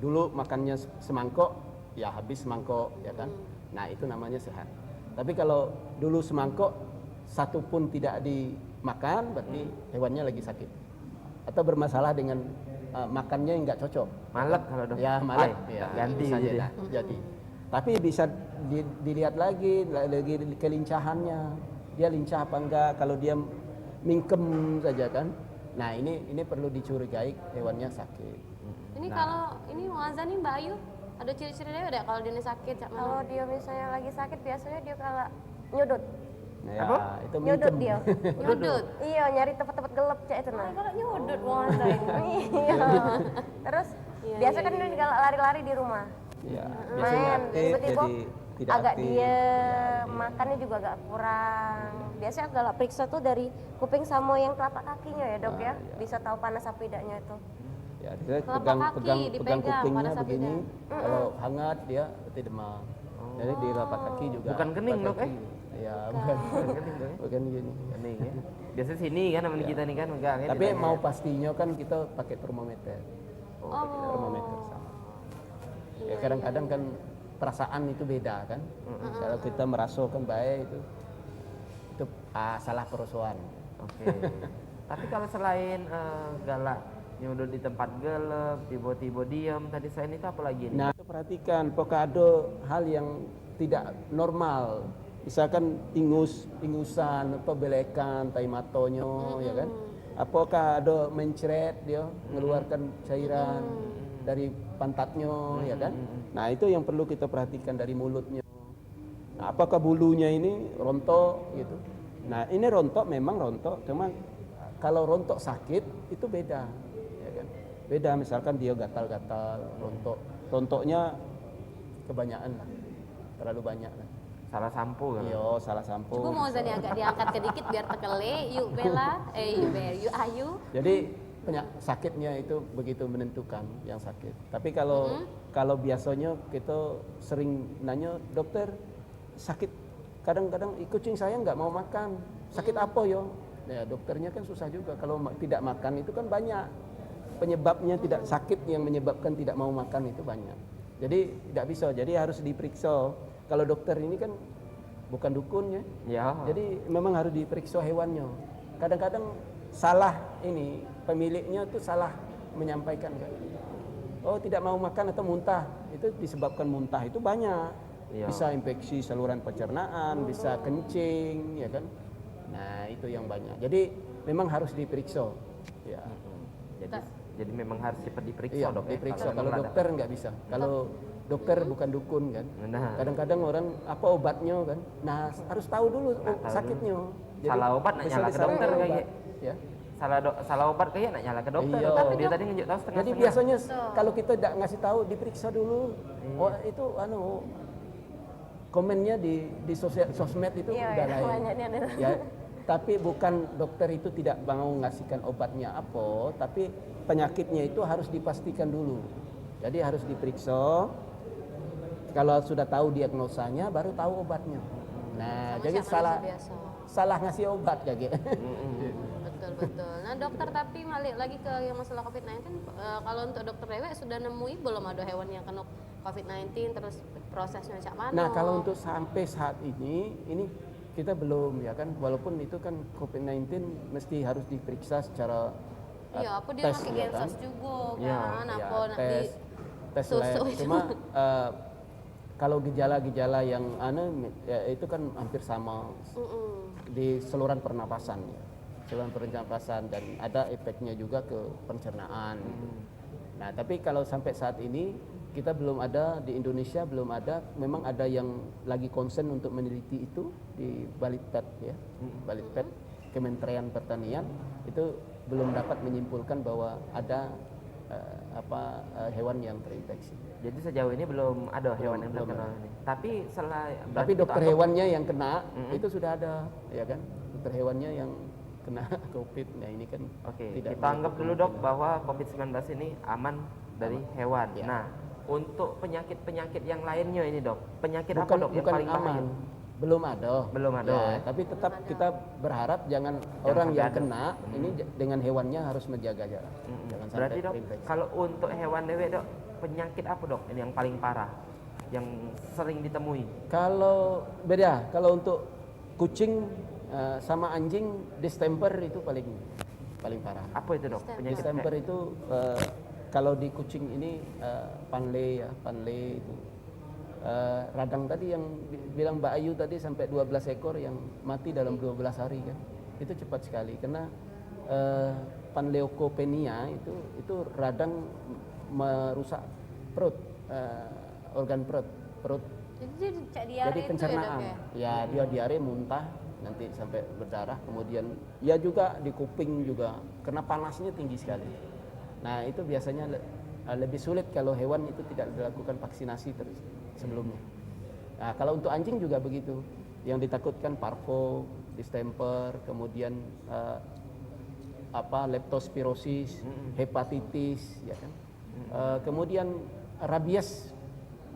Dulu makannya semangkok, ya habis semangkok, ya kan? Nah, itu namanya sehat. Tapi kalau dulu semangkok satu pun tidak dimakan, berarti hewannya lagi sakit. Atau bermasalah dengan makannya yang nggak cocok. Malek kalau dok. Ya, malek. Ay, Ya, ganti bisa jadi. jadi. Tapi bisa dilihat lagi kelincahannya. Dia lincah apa enggak, kalau dia mingkem saja kan. Nah, ini perlu dicurigai hewannya sakit. Ini kalau ini Muazzam nih Mbak Ayu ada ciri-ciri dia ada kalau dia sakit Cak mana? Kalau dia misalnya lagi sakit biasanya dia kalau nyudut. Nah, ya, itu Nyudut mingkem. dia. Nyudut. Iya, nyari tempat-tempat gelap Cak itu nah. Kalau nyudut Muazzam ini. Iya. Terus biasa kan dia juga lari-lari di rumah. Ya, Main, biasanya aktif tiba-tiba jadi tidak agak aktif. diem, makannya juga agak kurang. Biasanya agak periksa tuh dari kuping sama yang telapak kakinya ya dok ya, bisa tahu panas apa tidaknya itu. Ya, dia Telapak pegang kaki pegang dipegang kupingnya pada saat begini. tidak. Kalau hangat dia berarti demam. Jadi di telapak kaki juga. Bukan kening, telapak Dok, kaki. Ya, bukan. Bukan gini. Kening ya. Biasa sini kan namanya kita nih kan megangnya. Tapi tidak mau ya. pastinya kan kita pakai termometer. Termometer sama. Ya, kadang-kadang kan perasaan itu beda kan. Kalau kita merasakan baik itu salah perosoan. Oke. Tapi kalau selain galak nyudut di tempat gelap, tiba-tiba diam, tadi selain itu apa lagi nih? Nah, perhatikan apakah ada hal yang tidak normal. Misalkan ingusan atau belekan tai matonyo, ya kan? Apakah ada mencret dia mengeluarkan cairan dari pantatnya, ya kan? Nah, itu yang perlu kita perhatikan dari mulutnya. Nah, apakah bulunya ini rontok gitu? Nah, ini rontok memang rontok, cuma kalau rontok sakit itu beda, ya kan? Beda, misalkan dia gatal-gatal, rontoknya kebanyakan lah, terlalu banyak lah. Salah sampo kan? Iya, salah sampo. Coba Muazzam nih agak diangkat ke dikit biar tekele. Yuk Bella, yuk Ayu. Jadi sakitnya itu begitu menentukan yang sakit. Tapi kalau biasanya kita sering nanya, dokter sakit, kadang-kadang kucing saya nggak mau makan, sakit apa yo? Ya dokternya kan susah juga. Kalau tidak makan itu kan banyak penyebabnya, tidak sakit yang menyebabkan tidak mau makan itu banyak. Jadi tidak bisa. Jadi harus diperiksa. Kalau dokter ini kan bukan dukunnya. Ya. Jadi memang harus diperiksa hewannya. Kadang-kadang salah ini pemiliknya tuh salah menyampaikan kan. Oh, tidak mau makan atau muntah. Itu disebabkan muntah itu banyak. Iya. Bisa infeksi saluran pencernaan, bisa kencing, ya kan. Nah, itu yang banyak. Jadi memang harus diperiksa. Ya. Jadi memang harus cepat diperiksa Iya, dok ya. diperiksa. Kalau Kalau memang dokter nggak bisa. Kalau dokter bukan dukun kan. Nah. Kadang-kadang orang apa obatnya kan. Nah, harus tahu dulu sakitnya. Jadi, salah obat nak nyala ke spesialis dokter obat. kayak. Ya. Salah obat kayak nak nyala ke dokter. Iya. Tapi dia tadi nunjuk tahu setengah. Jadi biasanya kalau kita tidak ngasih tahu diperiksa dulu. Oh, itu komennya di sosmed itu udah lain. Ya, tapi bukan dokter itu tidak mau ngasihkan obatnya apa, tapi penyakitnya itu harus dipastikan dulu. Jadi harus diperiksa. Kalau sudah tahu diagnosanya, baru tahu obatnya. Nah, jadi salah ngasih obat kayak gitu. Betul. Nah dokter, tapi balik lagi ke yang masalah COVID-19, kalau untuk dokter dewek sudah nemui belum ada hewan yang kena COVID-19, terus prosesnya macam mana? Nah kalau untuk sampai saat ini kita belum ya kan, walaupun itu kan COVID-19 mesti harus diperiksa secara iya, apa dia tes, pakai ya kan? gensos juga Ya, kan, ya, apa tes susu lab. itu. Cuma kalau gejala-gejala yang ya, itu kan hampir sama di saluran pernapasan ya. Saluran pernapasan, dan ada efeknya juga ke pencernaan. Nah, tapi kalau sampai saat ini kita belum ada, di Indonesia belum ada, memang ada yang lagi concern untuk meneliti itu di Balitpet ya. Balitpet Kementerian Pertanian itu belum dapat menyimpulkan bahwa ada hewan yang terinfeksi. Jadi sejauh ini belum ada hewan yang terkena ini. Tapi tapi dokter hewannya yang kena itu sudah ada, ya kan? Dokter hewannya yang kena COVID. Nah ini kan tidak kita anggap dulu dok bahwa COVID-19 ini aman dari hewan. Ya. Nah, untuk penyakit-penyakit yang lainnya ini dok, penyakit apa dok yang bukan paling aman. bahaya? Belum ada. Ya. Tapi tetap kita berharap jangan orang yang kena ini dengan hewannya harus menjaga jarak. Jangan sampai Berarti dok, terinfeksi. kalau untuk hewan dewe dok, penyakit apa dok ini yang paling parah, yang sering ditemui? Kalau beda, kalau untuk kucing sama anjing, distemper itu paling parah. Apa itu dok? Penyakit Distemper itu kalau di kucing ini panle itu. Radang tadi yang bilang Mbak Ayu tadi sampai 12 ekor yang mati dalam 12 hari kan. Itu cepat sekali karena panleukopenia itu radang merusak perut, organ perut. Jadi pencernaan. Ya, dia diare, muntah, nanti sampai berdarah, kemudian ya juga di kuping juga karena panasnya tinggi sekali. Nah, itu biasanya lebih sulit kalau hewan itu tidak dilakukan vaksinasi sebelumnya. Nah, kalau untuk anjing juga begitu. Yang ditakutkan parvo, distemper, kemudian leptospirosis, hepatitis, ya kan. Kemudian rabies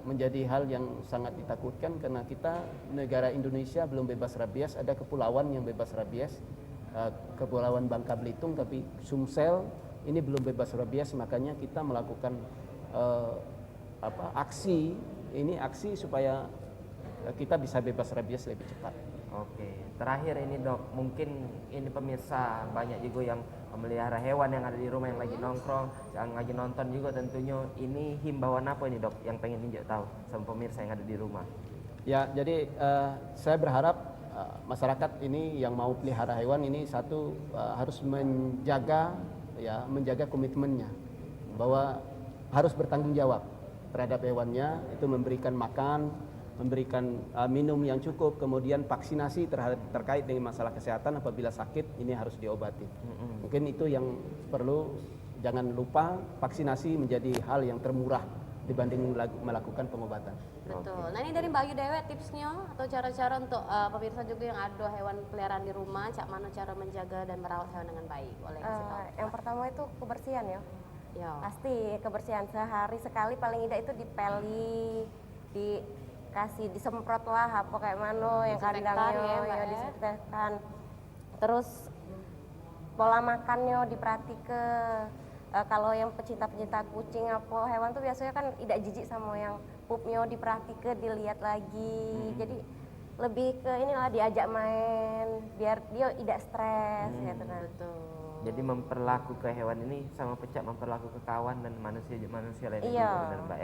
menjadi hal yang sangat ditakutkan karena kita negara Indonesia belum bebas rabies. Ada kepulauan yang bebas rabies, Kepulauan Bangka Belitung, tapi Sumsel ini belum bebas rabies, makanya kita melakukan aksi supaya kita bisa bebas rabies lebih cepat. Oke, terakhir ini dok, mungkin ini pemirsa banyak juga yang memelihara hewan yang ada di rumah, yang lagi nongkrong, yang lagi nonton juga tentunya. Ini himbauan apa ini dok yang pengen ninjak tahu sama pemirsa yang ada di rumah? Ya, jadi saya berharap masyarakat ini yang mau pelihara hewan ini harus menjaga komitmennya, bahwa harus bertanggung jawab terhadap hewannya, itu memberikan makan, memberikan minum yang cukup, kemudian vaksinasi terkait dengan masalah kesehatan. Apabila sakit ini harus diobati. Mungkin itu yang perlu. Jangan lupa vaksinasi menjadi hal yang termurah dibanding melakukan pengobatan. Betul. Nah ini dari Mbak Ayu dewe tipsnya atau cara-cara untuk pemirsa juga yang ada hewan peliharaan di rumah, cak mana cara menjaga dan merawat hewan dengan baik? Boleh kasih tahu? Yang pertama itu kebersihan ya. Ya. Pasti kebersihan, sehari sekali paling tidak itu dipeli, dikasih disemprot lah apa kayak mana yang kandangnya ya disinfektan. Terus pola makannya diperhatikan. Kalau yang pecinta-pecinta kucing apa hewan tuh biasanya kan tidak jijik sama yang pupnya, diperhatikan, dilihat lagi. Jadi lebih ke inilah diajak main biar dia tidak stres gitu kan. Jadi memperlaku ke hewan ini sama pecak memperlaku ke kawan dan manusia lainnya Iya. juga, benar Mbak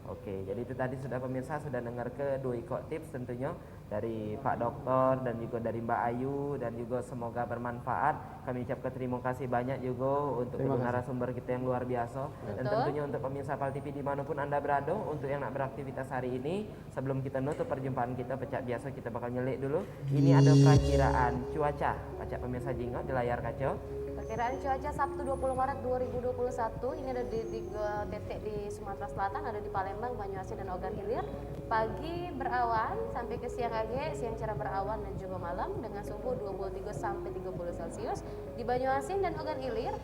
Oke, jadi itu tadi sudah pemirsa sudah dengar ke dua ikut tips tentunya dari Pak Dokter dan juga dari Mbak Ayu, dan juga semoga bermanfaat. Kami ucapkan terima kasih banyak juga untuk kedua narasumber kita yang luar biasa. Dan tentunya untuk pemirsa PAL TV dimanapun Anda berada, untuk yang nak beraktivitas hari ini, sebelum kita nutup perjumpaan kita pecak biasa, kita bakal nyelik dulu. Ini ada perakiraan cuaca, pacak pemirsa jinggot di layar kaca. Oke, Perkiraan cuaca Sabtu 20 Maret 2021 ini ada di 3 titik di Sumatera Selatan, ada di Palembang, Banyuasin, dan Ogan Ilir. Pagi berawan sampai ke siang agak, siang cerah berawan dan juga malam dengan suhu 23 sampai 30 Celcius. Di Banyuasin dan Ogan Ilir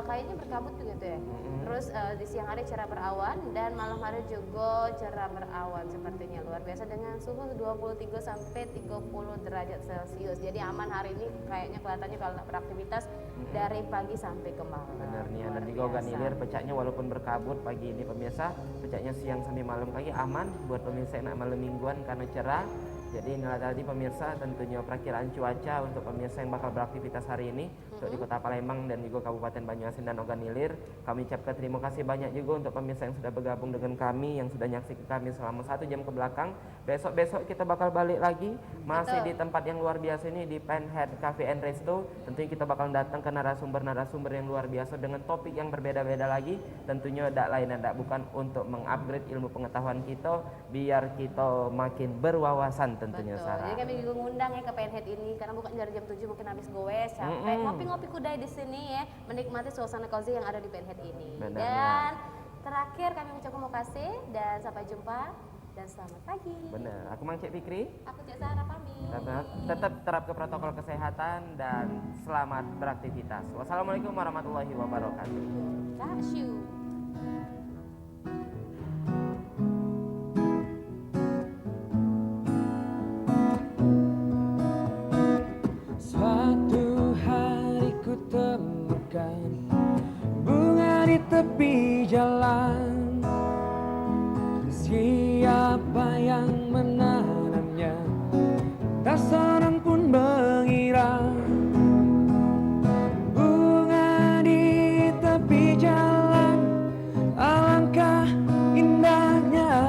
kayaknya berkabut begitu ya. Terus di siang hari cerah berawan dan malam hari juga cerah berawan sepertinya, luar biasa dengan suhu 23 sampai 30 derajat Celcius. Jadi aman hari ini kayaknya kelihatannya kalau beraktivitas dari pagi sampai ke malam. Benar nih, dan juga Ogan Ilir pecahnya walaupun berkabut pagi ini pemirsa, pecahnya siang sampai malam lagi aman buat pemirsa yang nak malam mingguan karena cerah. Jadi inilah tadi pemirsa tentunya perakiraan cuaca untuk pemirsa yang bakal beraktivitas hari ini untuk di Kota Palembang dan juga Kabupaten Banyuasin dan Ogan Ilir. Kami ucapkan terima kasih banyak juga untuk pemirsa yang sudah bergabung dengan kami, yang sudah nyaksikan kami selama 1 jam ke belakang. Besok-besok kita bakal balik lagi masih di tempat yang luar biasa ini di Penhead Cafe and Resto. Tentunya kita bakal datang ke narasumber-narasumber yang luar biasa dengan topik yang berbeda-beda lagi. Tentunya tidak lain dan tidak bukan untuk mengupgrade ilmu pengetahuan kita biar kita makin berwawasan tentunya. Betul. Sarah. Jadi kami juga ngundang ya ke Penhead ini karena bukan dari jam 7 mungkin habis goes capek ngopi-ngopi kudai di sini ya, menikmati suasana cozy yang ada di Penhead ini. Benar, dan terakhir kami mengucapkan terima kasih dan sampai jumpa dan selamat pagi. Benar. Aku Mang Cik Fikri. Aku Cik Sarah pamit. Tetap terapkan protokol kesehatan dan selamat beraktivitas. Wassalamualaikum warahmatullahi wabarakatuh. Kasih. Suatu hari ku temukan bunga di tepi jalan. Siapa yang menanamnya? Tak seorang pun mengira. Bunga di tepi jalan, alangkah indahnya.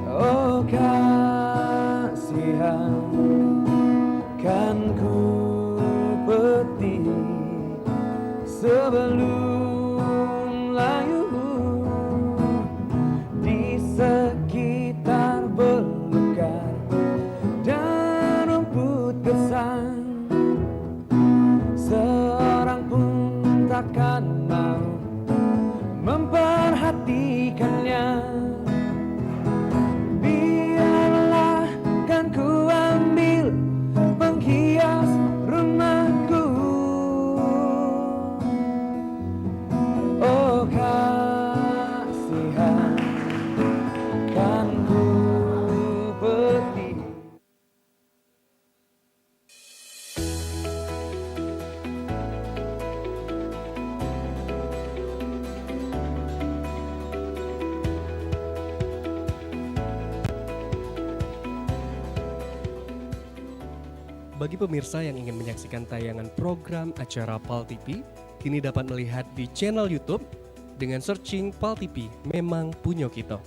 Oh kasihan, kan ku petik sebelum layu di sekitar belukar dan rumput gersang. Seorang pun takkan mau memperhatikannya. Biarlah kan ku ambil penghias rumahku. Oh kasihan, kan ku petik. Bagi pemirsa yang ingin menyaksikan tayangan program acara PAL TV, kini dapat melihat di channel YouTube dengan searching PAL TV Memang Punyo Kita.